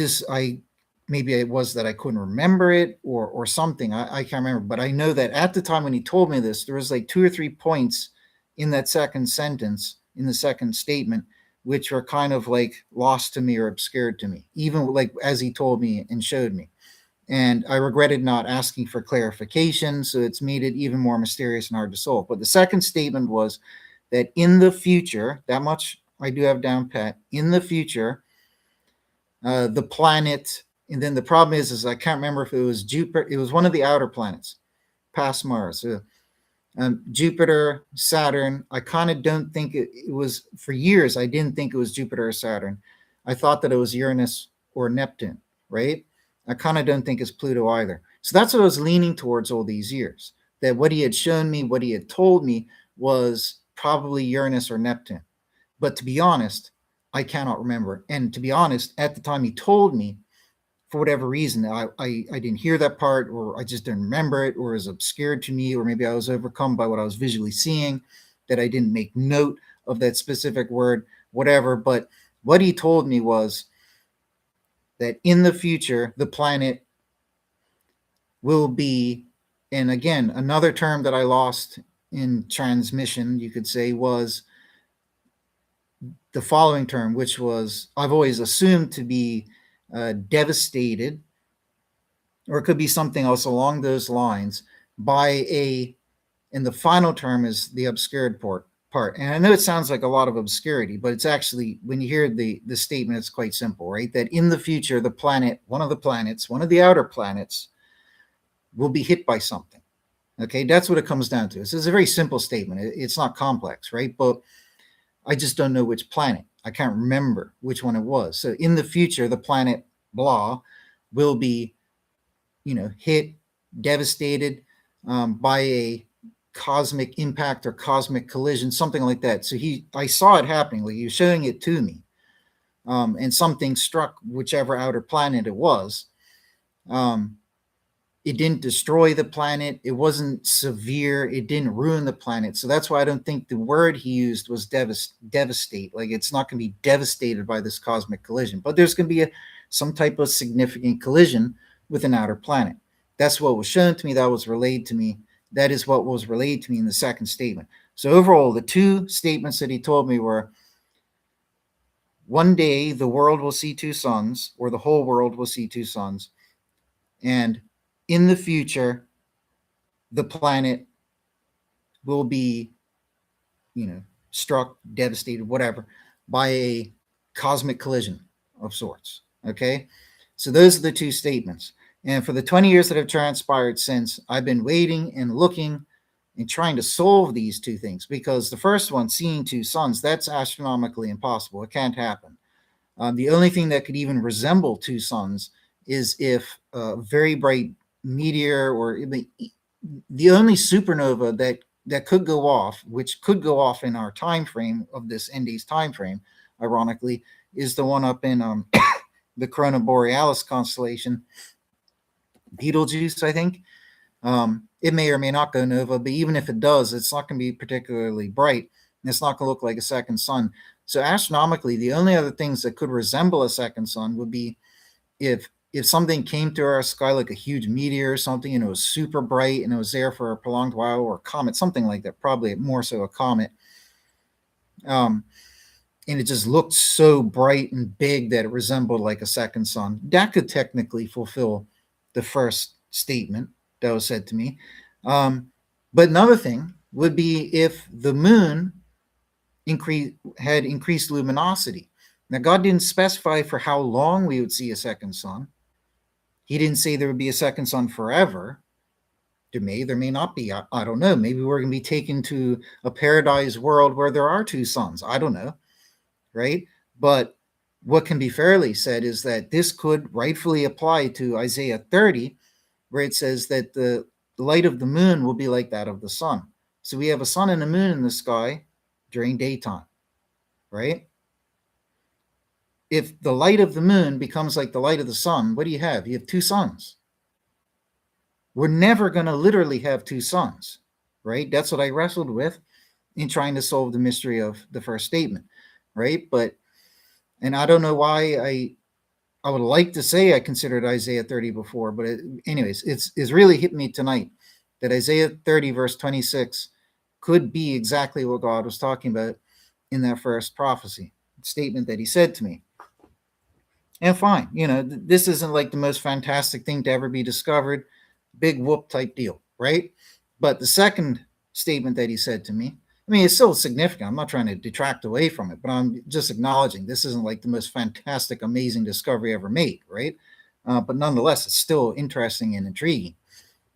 Speaker 1: maybe it was that I couldn't remember it or something. I can't remember, but I know that at the time when He told me this, there was like 2 or 3 points in that second sentence, in the second statement, which were kind of like lost to me or obscured to me, even like as He told me and showed me. And I regretted not asking for clarification, so it's made it even more mysterious and hard to solve. But the second statement was that in the future, that much I do have down pat, in the future, the planet, and then the problem is I can't remember if it was Jupiter. It was one of the outer planets past Mars. Jupiter, Saturn. I kind of don't think it was, for years, I didn't think it was Jupiter or Saturn. I thought that it was Uranus or Neptune, right? I kind of don't think it's Pluto either. So that's what I was leaning towards all these years. That what he had shown me, what he had told me was probably Uranus or Neptune. But to be honest, I cannot remember. And to be honest, at the time he told me, for whatever reason, I didn't hear that part, or I just didn't remember it, or it was obscured to me, or maybe I was overcome by what I was visually seeing, that I didn't make note of that specific word, whatever. But what he told me was that in the future, the planet will be, and again, another term that I lost in transmission, you could say, was the following term, which was I've always assumed to be devastated, or it could be something else along those lines, by a, and the final term is the obscured part. And I know it sounds like a lot of obscurity, but it's actually, when you hear the statement, it's quite simple, right? That in the future, the planet, one of the planets, one of the outer planets, will be hit by something. Okay, that's what it comes down to. This is a very simple statement. It's not complex, right? But I just don't know which planet. I can't remember which one it was. So in the future, the planet blah will be, hit, devastated by a cosmic impact or cosmic collision, something like that. So I saw it happening. Like, he was showing it to me, and something struck whichever outer planet it was. It didn't destroy the planet. It wasn't severe. It didn't ruin the planet. So that's why I don't think the word he used was devastate. Like, it's not going to be devastated by this cosmic collision, but there's going to be some type of significant collision with an outer planet. That's what was shown to me. That was relayed to me. That is what was relayed to me in the second statement. So overall, the two statements that he told me were, one day the world will see two suns, or the whole world will see two suns. And in the future, the planet will be, struck, devastated, whatever, by a cosmic collision of sorts. Okay? So those are the two statements. And for the 20 years that have transpired since, I've been waiting and looking and trying to solve these two things, because the first one, seeing two suns, that's astronomically impossible. It can't happen. The only thing that could even resemble two suns is if a very bright meteor, or the only supernova that could go off, which could go off in our time frame of this end days time frame, ironically, is the one up in the Corona Borealis constellation, Betelgeuse, I think. It may or may not go nova, but even if it does, it's not going to be particularly bright, and it's not going to look like a second sun. So astronomically, the only other things that could resemble a second sun would be if something came through our sky, like a huge meteor or something, and it was super bright and it was there for a prolonged while, or a comet, something like that, probably more so a comet. And it just looked so bright and big that it resembled like a second sun. That could technically fulfill the first statement that was said to me. But another thing would be if the moon had increased luminosity. Now, God didn't specify for how long we would see a second sun. He didn't say there would be a second sun forever. There may not be. I don't know. Maybe we're going to be taken to a paradise world where there are two suns. I don't know, right? But what can be fairly said is that this could rightfully apply to Isaiah 30, where it says that the light of the moon will be like that of the sun. So we have a sun and a moon in the sky during daytime, right? If the light of the moon becomes like the light of the sun, what do you have? You have two suns. We're never going to literally have two suns, right? That's what I wrestled with in trying to solve the mystery of the first statement, right? And I don't know why I would like to say I considered Isaiah 30 before, but anyways, it's really hit me tonight that Isaiah 30 verse 26 could be exactly what God was talking about in that first prophecy statement that he said to me. And fine, this isn't like the most fantastic thing to ever be discovered, big whoop type deal, right? But the second statement that he said to me I mean, it's still significant. I'm not trying to detract away from it, but I'm just acknowledging this isn't like the most fantastic, amazing discovery ever made, right? But nonetheless, it's still interesting and intriguing.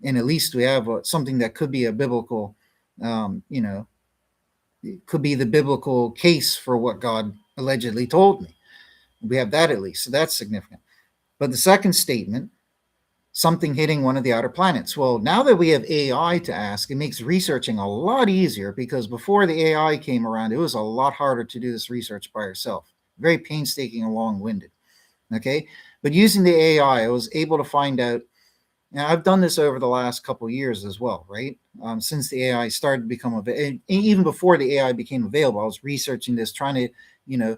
Speaker 1: And at least we have something that could be a biblical, you know, it could be the biblical case for what God allegedly told me. We have that at least. So that's significant. But the second statement, something hitting one of the outer planets. Well, now that we have AI to ask, it makes researching a lot easier because before the AI came around, it was a lot harder to do this research by yourself. Very painstaking and long winded. Okay. But using the AI, I was able to find out. Now, I've done this over the last couple of years as well, right? Since the AI started to become available, even before the AI became available, I was researching this, trying to, you know,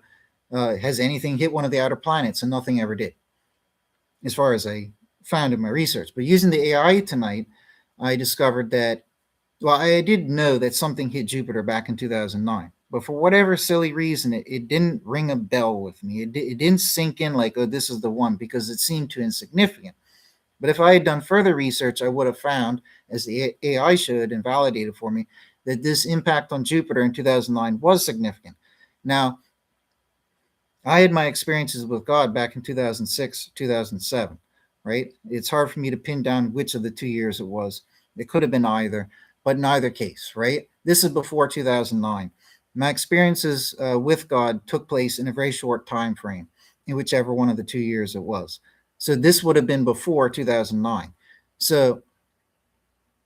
Speaker 1: has anything hit one of the outer planets? And nothing ever did, as far as I found in my research. But using the AI tonight, I discovered that, well, I did know that something hit Jupiter back in 2009. But for whatever silly reason, it didn't ring a bell with me. It didn't sink in like, oh, this is the one, because it seemed too insignificant. But if I had done further research, I would have found, as the AI showed and validated for me, that this impact on Jupiter in 2009 was significant. Now, I had my experiences with God back in 2006, 2007, right? It's hard for me to pin down which of the 2 years it was. It could have been either, but in either case, right? This is before 2009. My experiences with God took place in a very short time frame, in whichever one of the 2 years it was. So this would have been before 2009. So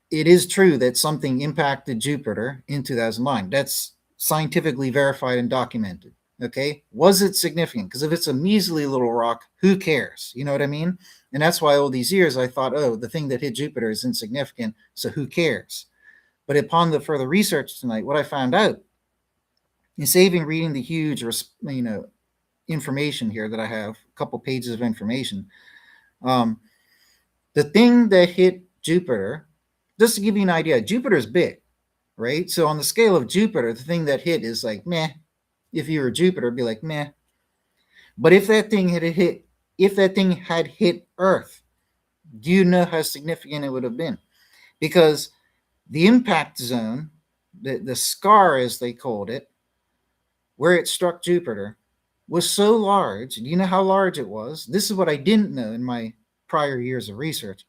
Speaker 1: it is true that something impacted Jupiter in 2009. That's scientifically verified and documented. Okay. Was it significant? Because if it's a measly little rock, who cares? You know what I mean? And that's why all these years I thought, oh, the thing that hit Jupiter is insignificant. So who cares? But upon the further research tonight, what I found out is saving reading the huge, information here that I have, a couple pages of information. The thing that hit Jupiter, just to give you an idea, Jupiter's big, right? So on the scale of Jupiter, the thing that hit is like meh. If you were Jupiter, it'd be like meh. But if that thing had hit Earth, do you know how significant it would have been? Because the impact zone, the scar as they called it, where it struck Jupiter, was so large. Do you know how large it was? This is what I didn't know in my prior years of research,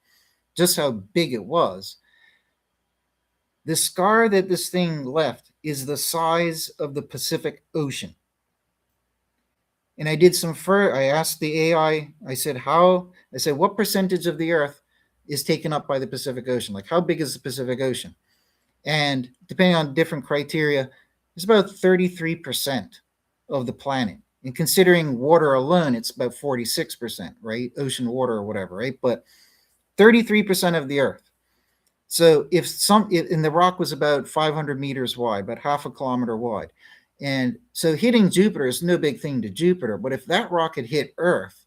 Speaker 1: just how big it was. The scar that this thing left is the size of the Pacific Ocean. And I did some I asked the AI, I said, what percentage of the Earth is taken up by the Pacific Ocean? Like, how big is the Pacific Ocean? And depending on different criteria, it's about 33% of the planet. And considering water alone, it's about 46%, right? Ocean water or whatever, right? But 33% of the Earth. So and the rock was about 500 meters wide, about half a kilometer wide. And so hitting Jupiter is no big thing to Jupiter. But if that rock had hit Earth,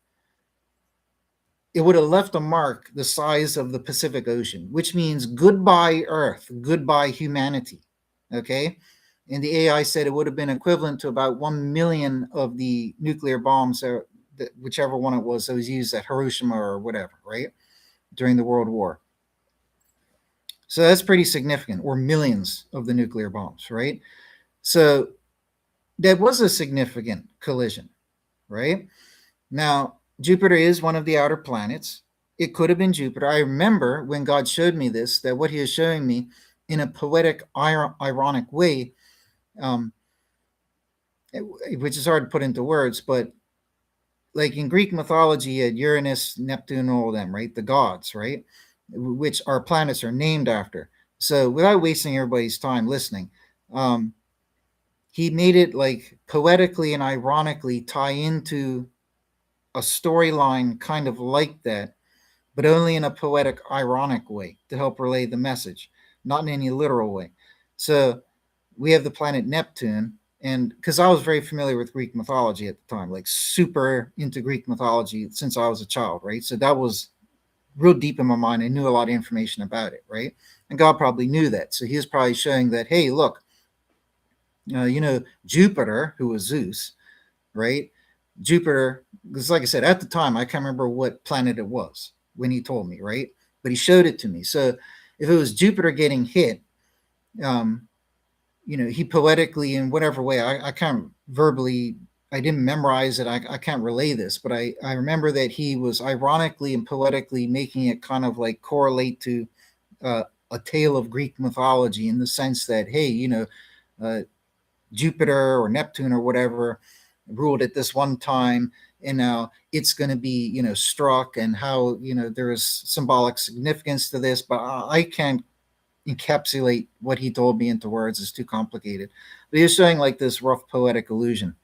Speaker 1: it would have left a mark the size of the Pacific Ocean, which means goodbye Earth, goodbye humanity. Okay. And the AI said it would have been equivalent to about 1 million of the nuclear bombs, whichever one it was that was used at Hiroshima or whatever, right? During the World War. So that's pretty significant, or millions of the nuclear bombs, right? So that was a significant collision, right? Now, Jupiter is one of the outer planets. It could have been Jupiter. I remember when God showed me this, that what he is showing me in a poetic, ironic way, which is hard to put into words, but like in Greek mythology, you had Uranus, Neptune, all of them, right? The gods, right? Which our planets are named after. So without wasting everybody's time listening, he made it like poetically and ironically tie into a storyline kind of like that, but only in a poetic, ironic way to help relay the message, not in any literal way. So we have the planet Neptune, and because I was very familiar with Greek mythology at the time, like super into Greek mythology since I was a child, right? So that was real deep in my mind. I knew a lot of information about it, right? And God probably knew that. So he was probably showing that, hey, look, Jupiter, who was Zeus, right? Jupiter, because like I said, at the time, I can't remember what planet it was when he told me, right? But he showed it to me. So if it was Jupiter getting hit, he poetically, in whatever way, I can't verbally, I didn't memorize it. I can't relay this, but I remember that he was ironically and poetically making it kind of like correlate to a tale of Greek mythology, in the sense that, hey, uh, Jupiter or Neptune or whatever ruled at this one time, and now it's going to be, struck, and how, there is symbolic significance to this, but I can't encapsulate what he told me into words. It's too complicated. But he was showing like this rough poetic illusion,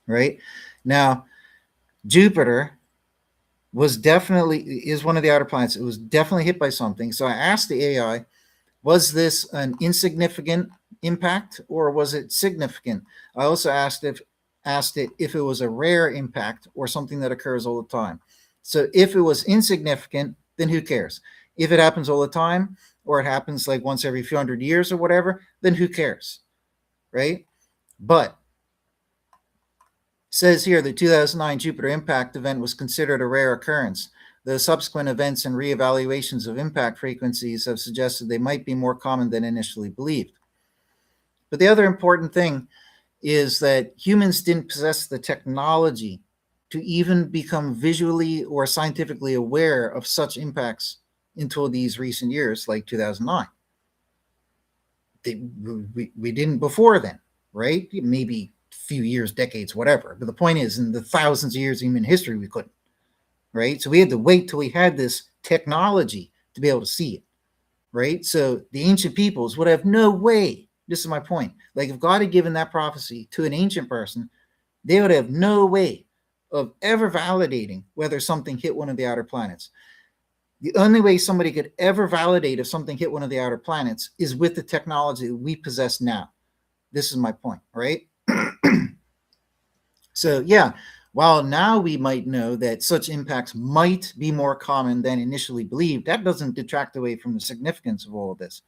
Speaker 1: right? Now, Jupiter is one of the outer planets. It was definitely hit by something. So I asked the AI, was this an insignificant impact or was it significant? I also asked it if it was a rare impact or something that occurs all the time. So if it was insignificant, then who cares? If it happens all the time, or it happens like once every few hundred years or whatever, then who cares, right? But says here the 2009 Jupiter impact event was considered a rare occurrence. The subsequent events and reevaluations of impact frequencies have suggested they might be more common than initially believed. But the other important thing is that humans didn't possess the technology to even become visually or scientifically aware of such impacts until these recent years, like 2009. We didn't before then, right? Maybe a few years, decades, whatever. But the point is, in the thousands of years of human history, we couldn't, right? So we had to wait till we had this technology to be able to see it, right? So the ancient peoples would have no way. This is my point. Like, if God had given that prophecy to an ancient person, they would have no way of ever validating whether something hit one of the outer planets. The only way somebody could ever validate if something hit one of the outer planets is with the technology that we possess now. This is my point, right? So, yeah, while now we might know that such impacts might be more common than initially believed, that doesn't detract away from the significance of all of this.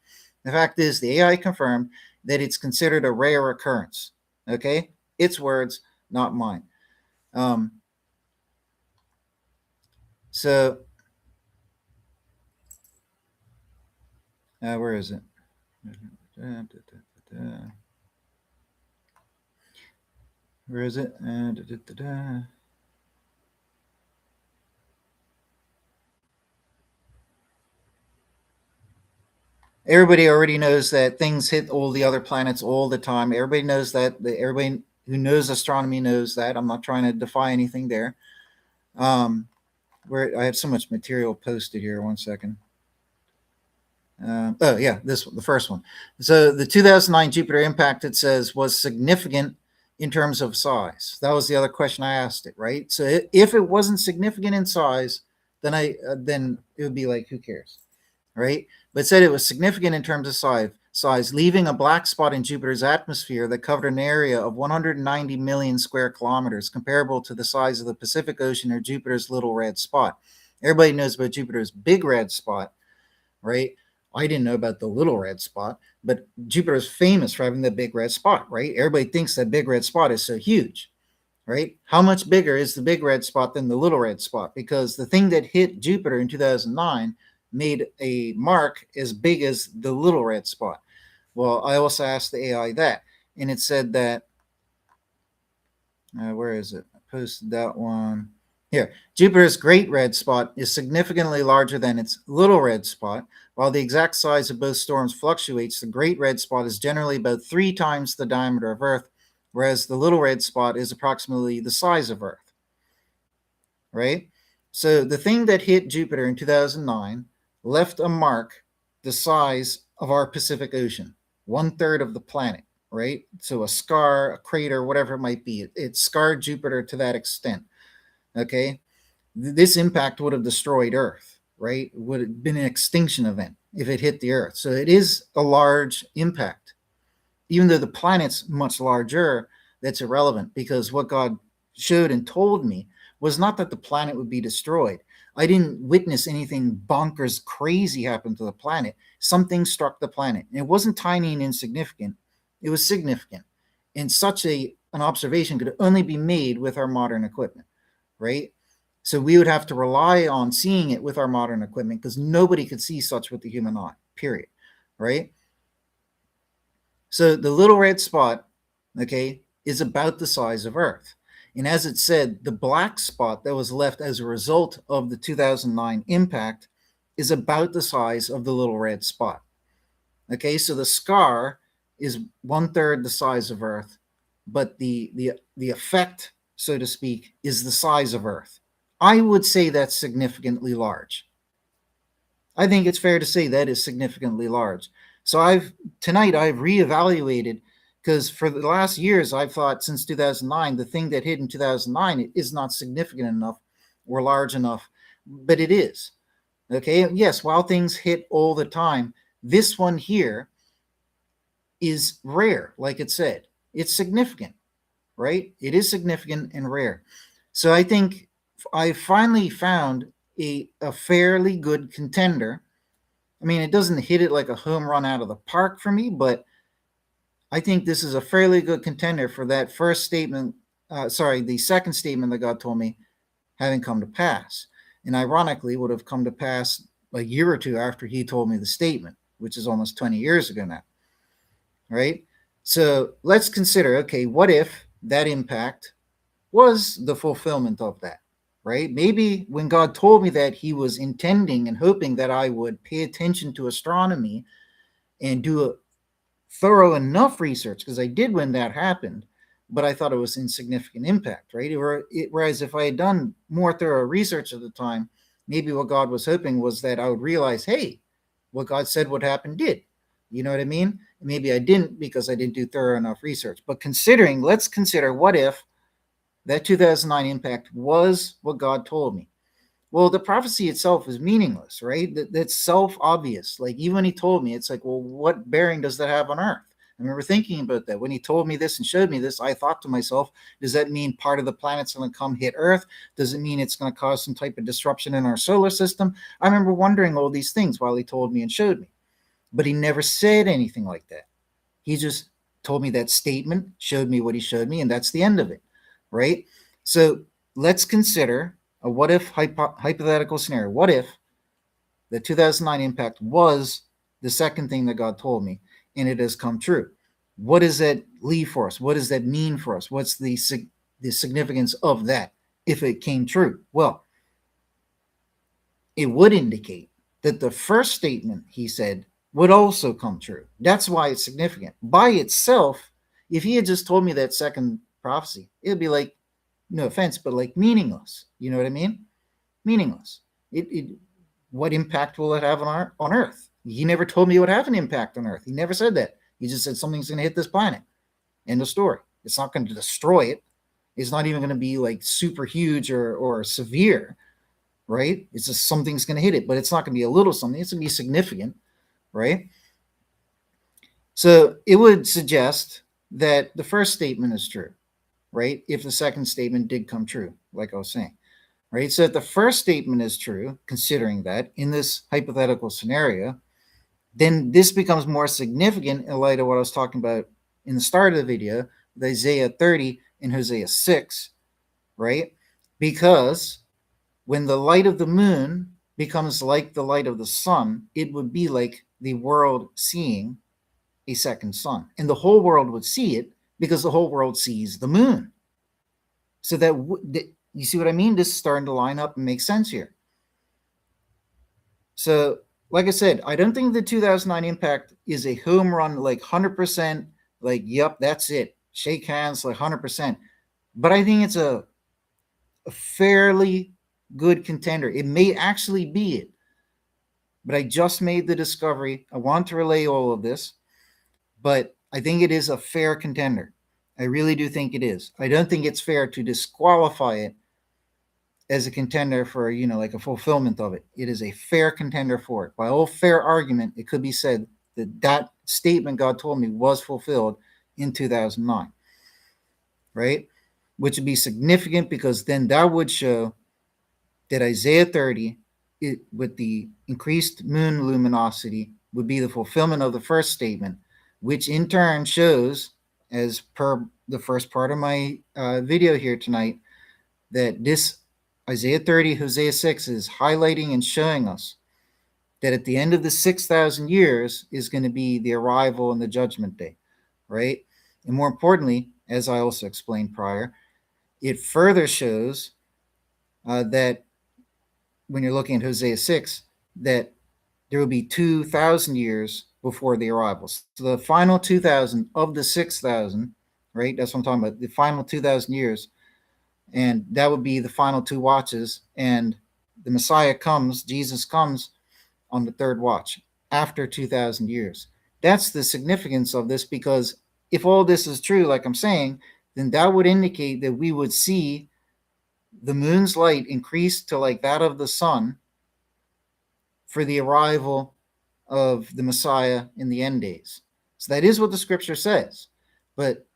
Speaker 1: The fact is, the AI confirmed that it's considered a rare occurrence. Okay? Its words, not mine. So, where is it? Where is it? Everybody already knows that things hit all the other planets all the time. Everybody knows that. Everybody who knows astronomy knows that. I'm not trying to defy anything there. Where I have so much material posted here. 1 second. Oh yeah, this one, the first one. So the 2009 Jupiter impact, it says, was significant in terms of size. That was the other question I asked it, right? So if it wasn't significant in size, then it would be like, who cares, right? But it said it was significant in terms of size, leaving a black spot in Jupiter's atmosphere that covered an area of 190 million square kilometers, comparable to the size of the Pacific Ocean or Jupiter's little red spot. Everybody knows about Jupiter's big red spot, right? I didn't know about the little red spot, but Jupiter is famous for having the big red spot, right? Everybody thinks that big red spot is so huge, right? How much bigger is the big red spot than the little red spot? Because the thing that hit Jupiter in 2009 made a mark as big as the little red spot. Well, I also asked the AI that, and it said that, where is it? I posted that one. Here, Jupiter's great red spot is significantly larger than its little red spot. While the exact size of both storms fluctuates, the great red spot is generally about 3 times the diameter of Earth, whereas the little red spot is approximately the size of Earth, right? So the thing that hit Jupiter in 2009 left a mark the size of our Pacific Ocean, 1/3 of the planet, right? So a scar, a crater, whatever it might be, it scarred Jupiter to that extent. Okay, this impact would have destroyed Earth, right? It would have been an extinction event if it hit the Earth. So it is a large impact. Even though the planet's much larger, that's irrelevant, because what God showed and told me was not that the planet would be destroyed. I didn't witness anything bonkers crazy happen to the planet. Something struck the planet. And it wasn't tiny and insignificant. It was significant. And such an observation could only be made with our modern equipment, right? So we would have to rely on seeing it with our modern equipment, because nobody could see such with the human eye, period, right? So the little red spot, okay, is about the size of Earth. And as it said, the black spot that was left as a result of the 2009 impact is about the size of the little red spot. Okay, so the scar is 1/3 the size of Earth, but the effect, so to speak, is the size of Earth. I would say that's significantly large. I think it's fair to say that is significantly large. So I've reevaluated, because for the last years I've thought since 2009 the thing that hit in 2009 is not significant enough or large enough, but it is. Okay, yes, while things hit all the time, this one here is rare, like it said. It's significant, right? It is significant and rare. So I think I finally found a fairly good contender. I mean, it doesn't hit it like a home run out of the park for me, but I think this is a fairly good contender for that first statement. The second statement that God told me having come to pass. And ironically, would have come to pass a year or two after he told me the statement, which is almost 20 years ago now. Right? So let's consider, okay, what if that impact was the fulfillment of that? Right? Maybe when God told me that, he was intending and hoping that I would pay attention to astronomy and do a thorough enough research, because I did when that happened, but I thought it was insignificant impact, right? Whereas if I had done more thorough research at the time, maybe what God was hoping was that I would realize, hey, what God said would happen did. You know what I mean? Maybe I didn't because I didn't do thorough enough research. But let's consider, what if that 2009 impact was what God told me? Well, the prophecy itself is meaningless, right? That's self-obvious. Like, even when he told me, it's like, well, what bearing does that have on Earth? I remember thinking about that. When he told me this and showed me this, I thought to myself, does that mean part of the planet's going to come hit Earth? Does it mean it's going to cause some type of disruption in our solar system? I remember wondering all these things while he told me and showed me. But he never said anything like that. He just told me that statement, showed me what he showed me, and that's the end of it, right? So let's consider a what if hypothetical scenario. What if the 2009 impact was the second thing that God told me and it has come true? What does that leave for us? What does that mean for us? What's the significance of that if it came true? Well, it would indicate that the first statement he said would also come true. That's why it's significant. By itself, if he had just told me that second prophecy, it would be like, no offense, but like meaningless. You know what I mean? Meaningless. What impact will it have on Earth? He never told me it would have an impact on Earth. He never said that. He just said something's going to hit this planet. End of story. It's not going to destroy it. It's not even going to be like super huge or severe, right? It's just something's going to hit it, but it's not going to be a little something. It's going to be significant, right? So it would suggest that the first statement is true, right? If the second statement did come true, like I was saying. Right? So if the first statement is true, considering that in this hypothetical scenario, then this becomes more significant in light of what I was talking about in the start of the video, with Isaiah 30 and Hosea 6, right? Because when the light of the moon becomes like the light of the sun, it would be like the world seeing a second sun. And the whole world would see it because the whole world sees the moon. So you see what I mean? This is starting to line up and make sense here. So, like I said, I don't think the 2009 impact is a home run, like 100%, like, yep, that's it. Shake hands, like 100%. But I think it's a fairly good contender. It may actually be it. But I just made the discovery. I want to relay all of this, but I think it is a fair contender. I really do think it is. I don't think it's fair to disqualify it as a contender for, like a fulfillment of it. It is a fair contender for it. By all fair argument, it could be said that statement God told me was fulfilled in 2009, right? Which would be significant, because then that would show that Isaiah 30, with the increased moon luminosity, would be the fulfillment of the first statement, which in turn shows, as per the first part of my video here tonight, that this Isaiah 30, Hosea 6 is highlighting and showing us that at the end of the 6,000 years is going to be the arrival and the judgment day. right? And more importantly, as I also explained prior, it further shows that when you're looking at Hosea 6, that there will be 2,000 years before the arrival. So the final 2,000 of the 6,000, right? That's what I'm talking about. The final 2,000 years, and that would be the final two watches. And the Messiah comes, Jesus comes on the third watch after 2,000 years. That's the significance of this, because if all this is true, like I'm saying, then that would indicate that we would see the moon's light increase to like that of the sun for the arrival of the Messiah in the end days. So that is what the scripture says. But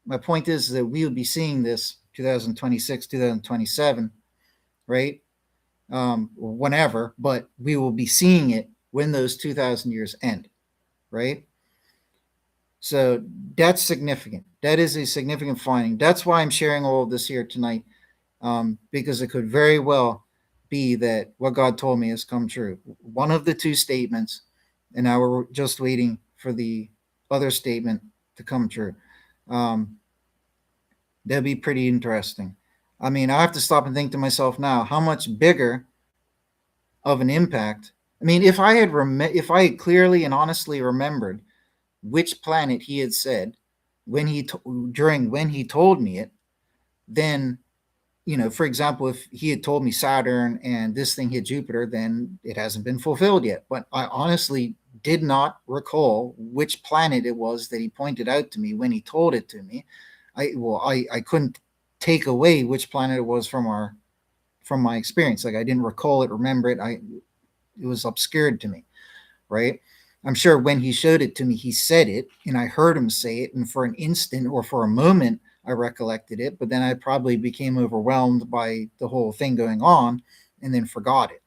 Speaker 1: my point is that we will be seeing this 2026, 2027, right? Whenever, but we will be seeing it when those 2,000 years end, right? So that's significant. That is a significant finding. That's why I'm sharing all of this here tonight, because it could very well be that what God told me has come true. One of the two statements, and now we're just waiting for the other statement to come true. Um, that'd be pretty interesting. I mean, I have to stop and think to myself now, how much bigger of an impact. I mean, if I had clearly and honestly remembered which planet he had said when when he told me it, then, for example, if he had told me Saturn and this thing hit Jupiter, then it hasn't been fulfilled yet. But I honestly did not recall which planet it was that he pointed out to me when he told it to me. I couldn't take away which planet it was from my experience. Like, I didn't recall it, remember it. It was obscured to me, right? I'm sure when he showed it to me, he said it, and I heard him say it, and for an instant or for a moment, I recollected it, but then I probably became overwhelmed by the whole thing going on, and then forgot it.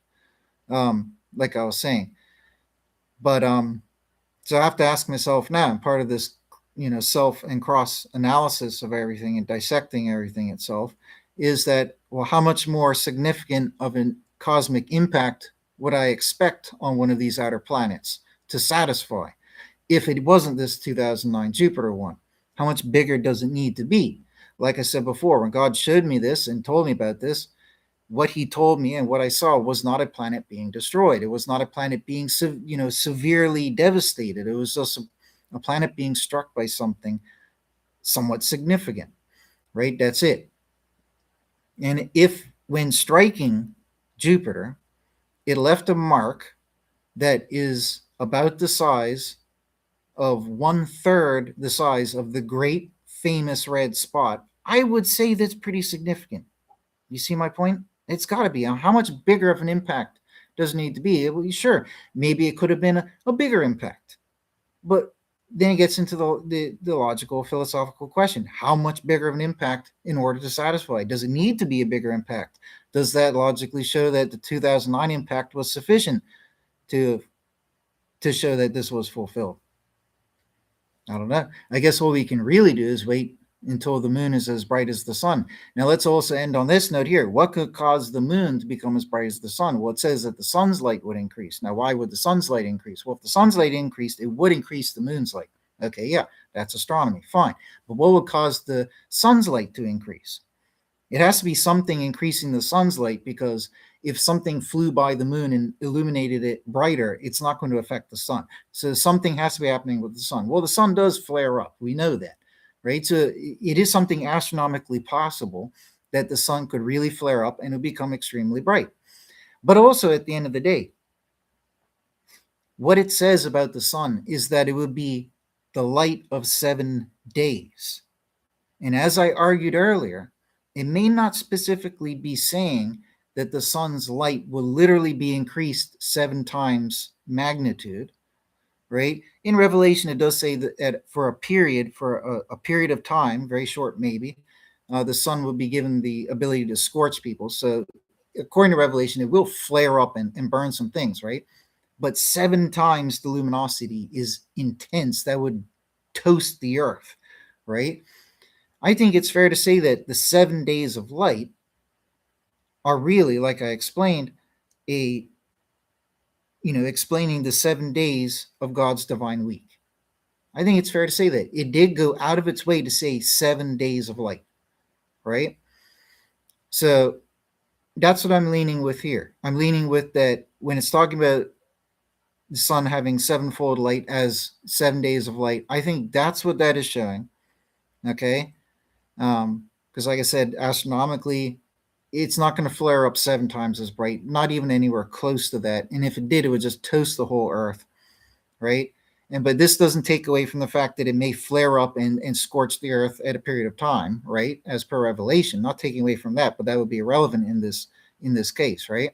Speaker 1: Like I was saying, but so I have to ask myself now, and part of this, self and cross analysis of everything and dissecting everything itself, is that, well, how much more significant of a cosmic impact would I expect on one of these outer planets to satisfy if it wasn't this 2009 Jupiter one? How much bigger does it need to be? Like I said before, when God showed me this and told me about this, what he told me and what I saw was not a planet being destroyed. It was not a planet being, severely devastated. It was just a planet being struck by something somewhat significant, right? That's it. And if, when striking Jupiter, it left a mark that is about the size of 1/3 the size of the great famous red spot, I would say that's pretty significant. You see my point? It's got to be. How much bigger of an impact does it need to be? Well, sure, maybe it could have been a bigger impact, but then it gets into the logical philosophical question: how much bigger of an impact in order to satisfy? Does it need to be a bigger impact? Does that logically show that the 2009 impact was sufficient to show that this was fulfilled? I don't know. I guess all we can really do is wait until the moon is as bright as the sun. Now, let's also end on this note here. What could cause the moon to become as bright as the sun? Well, it says that the sun's light would increase. Now, why would the sun's light increase? Well, if the sun's light increased, it would increase the moon's light. Okay, yeah, that's astronomy. Fine. But what would cause the sun's light to increase? It has to be something increasing the sun's light, because if something flew by the moon and illuminated it brighter, it's not going to affect the sun. So something has to be happening with the sun. Well, the sun does flare up. We know that, right? So it is something astronomically possible that the sun could really flare up and it would become extremely bright. But also, at the end of the day, what it says about the sun is that it would be the light of 7 days. And as I argued earlier, it may not specifically be saying that the sun's light will literally be increased 7 times magnitude, right? In Revelation, it does say that for a period of time, very short maybe, the sun will be given the ability to scorch people. So according to Revelation, it will flare up and burn some things, right? But 7 times the luminosity is intense. That would toast the earth, right? I think it's fair to say that the 7 days of light are really, like I explained, explaining the 7 days of God's divine week. I think it's fair to say that it did go out of its way to say 7 days of light, right? So that's what I'm leaning with here. I'm leaning with that when it's talking about the sun having sevenfold light as 7 days of light. I think that's what that is showing. Okay. Because, like I said, astronomically, it's not going to flare up 7 times as bright, not even anywhere close to that. And if it did, it would just toast the whole Earth, right? But this doesn't take away from the fact that it may flare up and scorch the Earth at a period of time, right? As per Revelation, not taking away from that, but that would be irrelevant in this case, right?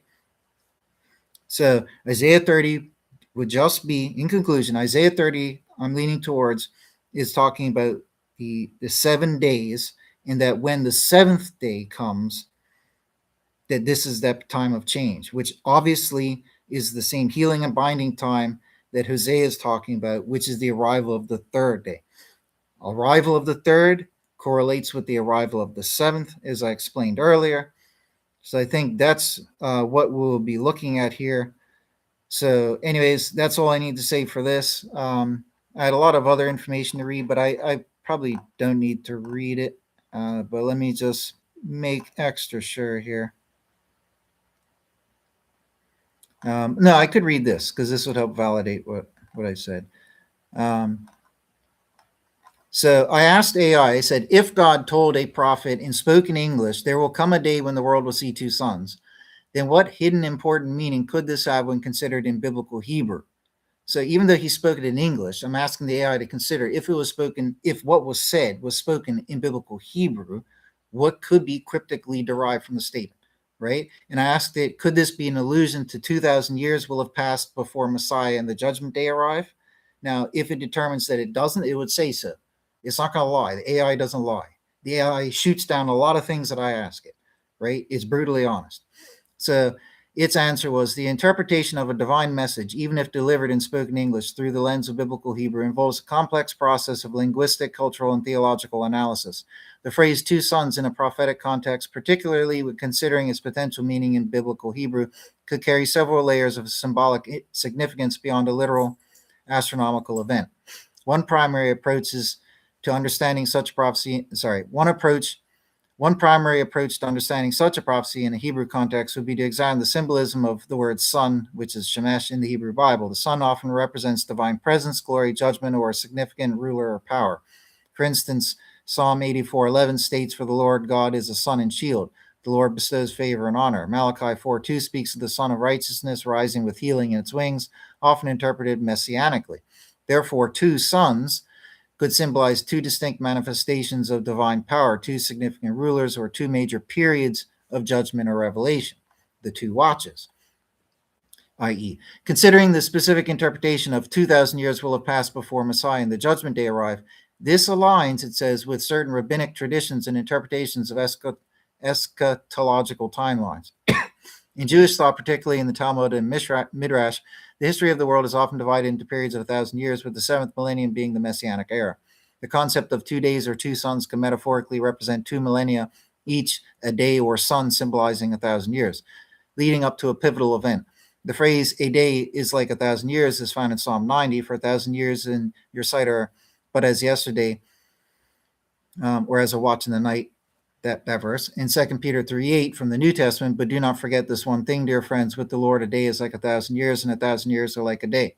Speaker 1: So Isaiah 30 would just be, in conclusion, Isaiah 30, I'm leaning towards, is talking about the 7 days, and that when the seventh day comes, that this is that time of change, which obviously is the same healing and binding time that Hosea is talking about, which is the arrival of the third day. Arrival of the third correlates with the arrival of the seventh, as I explained earlier. So I think that's what we'll be looking at here. So, anyways, that's all I need to say for this. I had a lot of other information to read, but I probably don't need to read it. But let me just make extra sure here. No, I could read this because this would help validate what I said. So I asked AI, I said, if God told a prophet in spoken English, there will come a day when the world will see two suns, then what hidden important meaning could this have when considered in biblical Hebrew? So even though he spoke it in English, I'm asking the AI to consider if it was spoken, if what was said was spoken in biblical Hebrew, what could be cryptically derived from the statement, right? And I asked it, could this be an allusion to 2,000 years will have passed before Messiah and the judgment day arrive? Now, if it determines that it doesn't, it would say so. It's not going to lie. The AI doesn't lie. The AI shoots down a lot of things that I ask it, right? It's brutally honest. So its answer was the interpretation of a divine message, even if delivered in spoken English through the lens of biblical Hebrew, involves a complex process of linguistic, cultural, and theological analysis. The phrase two sons in a prophetic context, particularly with considering its potential meaning in biblical Hebrew, could carry several layers of symbolic significance beyond a literal astronomical event. One primary approach is to understanding such prophecy. One primary approach to understanding such a prophecy in a Hebrew context would be to examine the symbolism of the word son, which is Shemesh in the Hebrew Bible. The sun often represents divine presence, glory, judgment, or a significant ruler or power. For instance, Psalm 84:11 states, "For the Lord God is a sun and shield. The Lord bestows favor and honor." Malachi 4:2 speaks of the Son of Righteousness rising with healing in its wings, often interpreted messianically. Therefore, two sons could symbolize two distinct manifestations of divine power, two significant rulers, or two major periods of judgment or revelation, the two watches, i.e., considering the specific interpretation of 2,000 years will have passed before Messiah and the judgment day arrive. This aligns, it says, with certain rabbinic traditions and interpretations of eschatological timelines. In Jewish thought, particularly in the Talmud and Midrash, the history of the world is often divided into periods of 1,000 years, with the seventh millennium being the Messianic era. The concept of 2 days or 2 suns can metaphorically represent 2 millennia, each a day or sun symbolizing 1,000 years, leading up to a pivotal event. The phrase "a day is like 1,000 years" is found in Psalm 90. For 1,000 years in your sight are but as yesterday, or as a watch in the night. That verse in 2 Peter 3:8 from the New Testament. But do not forget this one thing, dear friends: with the Lord a day is like 1,000 years, and 1,000 years are like a day.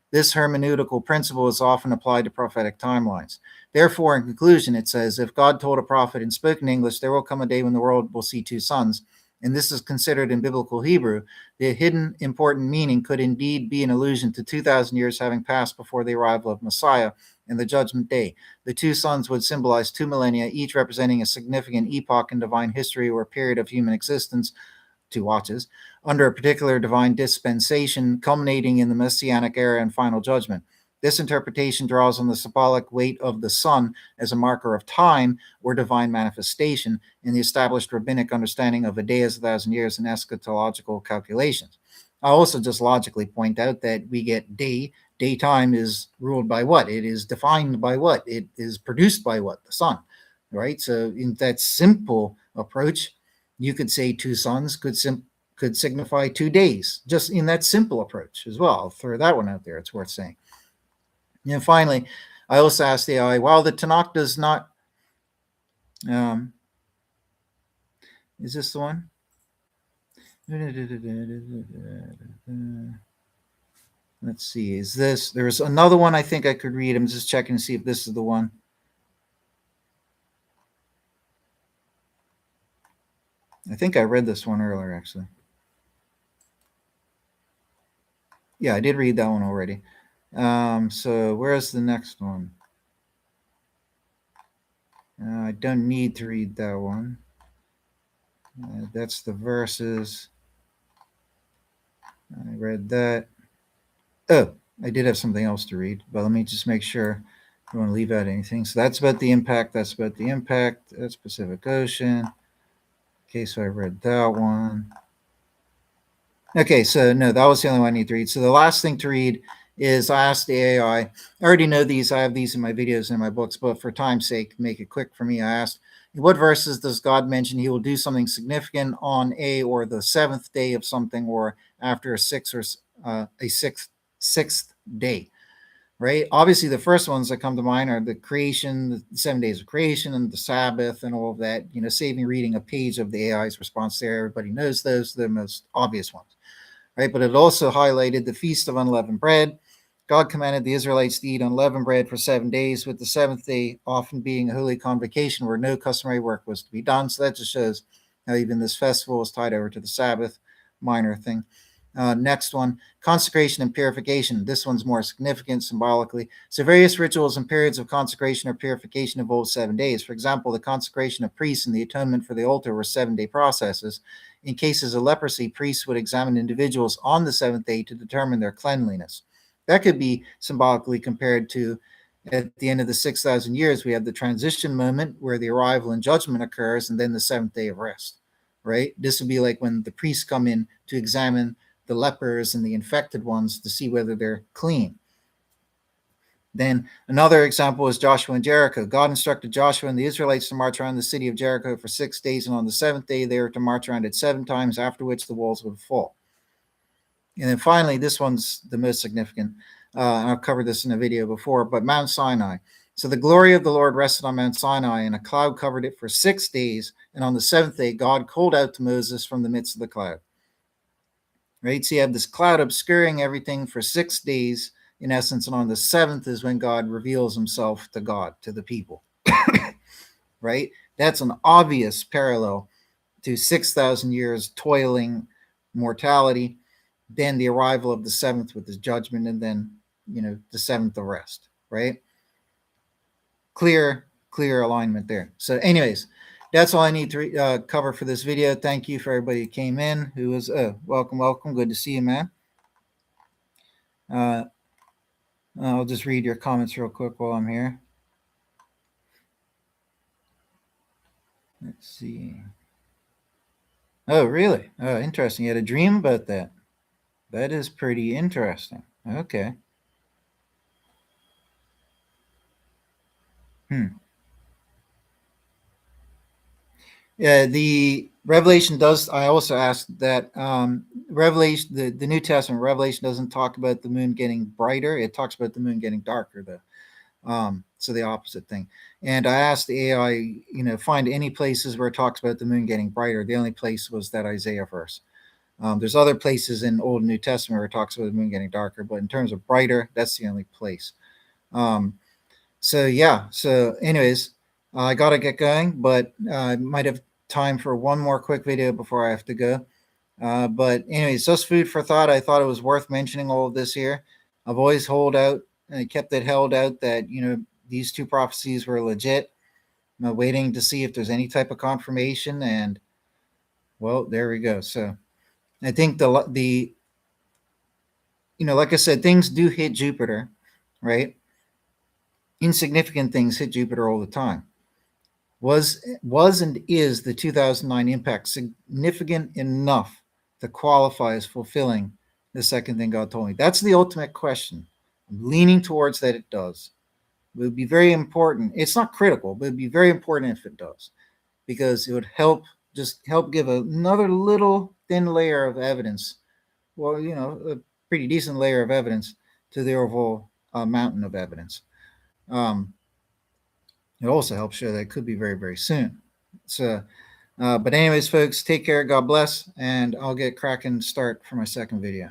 Speaker 1: This hermeneutical principle is often applied to prophetic timelines. Therefore, in conclusion, it says, if God told a prophet in spoken English, there will come a day when the world will see two suns, and this is considered in biblical Hebrew, the hidden important meaning could indeed be an allusion to 2,000 years having passed before the arrival of Messiah and the judgment day. The two suns would symbolize 2 millennia, each representing a significant epoch in divine history or period of human existence, 2 watches, under a particular divine dispensation, culminating in the Messianic era and final judgment. This interpretation draws on the symbolic weight of the sun as a marker of time or divine manifestation in the established rabbinic understanding of a day as 1,000 years in eschatological calculations. I'll also just logically point out that we get daytime is ruled by what? It is defined by what? It is produced by what? The sun, right? So in that simple approach, you could say 2 suns could signify 2 days, just in that simple approach as well. I'll throw that one out there. It's worth saying. And finally, I also asked the AI, while the Tanakh does not, is this the one? Let's see, is this, there's another one I think I could read. I'm just checking to see if this is the one. I think I read this one earlier, actually. Yeah, I did read that one already. So where's the next one? I don't need to read that one. That's the verses. I read that. Oh, I did have something else to read, but let me just make sure I don't want to leave out anything. So that's about the impact. That's about the impact. That's Pacific Ocean. Okay, so I read that one. Okay, so no, that was the only one I need to read. So the last thing to read is I asked the AI. I already know these. I have these in my videos and my books, but for time's sake, make it quick for me. I asked, what verses does God mention He will do something significant on a or the seventh day of something, or after a sixth day? Right. Obviously, the first ones that come to mind are the creation, the 7 days of creation, and the Sabbath, and all of that. Saving reading a page of the AI's response there. Everybody knows those. They're the most obvious ones, right? But it also highlighted the Feast of Unleavened Bread. God commanded the Israelites to eat unleavened bread for 7 days, with the seventh day often being a holy convocation where no customary work was to be done. So that just shows how even this festival is tied over to the Sabbath, minor thing. Next one, consecration and purification. This one's more significant symbolically. So various rituals and periods of consecration or purification involve 7 days. For example, the consecration of priests and the atonement for the altar were 7-day processes. In cases of leprosy, priests would examine individuals on the seventh day to determine their cleanliness. That could be symbolically compared to at the end of the 6,000 years, we have the transition moment where the arrival and judgment occurs, and then the seventh day of rest, right? This would be like when the priests come in to examine the lepers and the infected ones to see whether they're clean. Then another example is Joshua and Jericho. God instructed Joshua and the Israelites to march around the city of Jericho for 6 days, and on the seventh day they were to march around it 7 times, after which the walls would fall. And then finally, this one's the most significant. I've covered this in a video before, but Mount Sinai. So the glory of the Lord rested on Mount Sinai, and a cloud covered it for 6 days. And on the seventh day, God called out to Moses from the midst of the cloud. Right? So you have this cloud obscuring everything for 6 days, in essence, and on the seventh is when God reveals himself to God, to the people. Right? That's an obvious parallel to 6,000 years toiling mortality, then the arrival of the seventh with his judgment, and then, the seventh of rest, right? Clear alignment there. So anyways, that's all I need to cover for this video. Thank you for everybody who came in, who was, welcome. Good to see you, man. I'll just read your comments real quick while I'm here. Let's see. Oh, really? Oh, interesting. You had a dream about that. That is pretty interesting. Okay. Yeah, the Revelation does. I also asked that Revelation, the New Testament Revelation doesn't talk about the moon getting brighter. It talks about the moon getting darker, though. So the opposite thing. And I asked the AI, find any places where it talks about the moon getting brighter. The only place was that Isaiah verse. There's other places in Old and New Testament where it talks about the moon getting darker, but in terms of brighter, that's the only place. So yeah. So anyways, I gotta get going, but I might have time for one more quick video before I have to go. But anyways, just food for thought. I thought it was worth mentioning all of this here. I've always kept it held out that these two prophecies were legit. I'm waiting to see if there's any type of confirmation, and well, there we go. So I think the like I said, things do hit Jupiter, right? Insignificant things hit Jupiter all the time. Was and is the 2009 impact significant enough to qualify as fulfilling the second thing God told me? That's the ultimate question. I'm leaning towards that it does. It would be very important. It's not critical, but it'd be very important if it does, because it would help give another little thin layer of evidence. Well, a pretty decent layer of evidence to the overall mountain of evidence. it also helps show that it could be very, very soon. So, but anyways, folks, take care. God bless. And I'll get cracking start for my second video.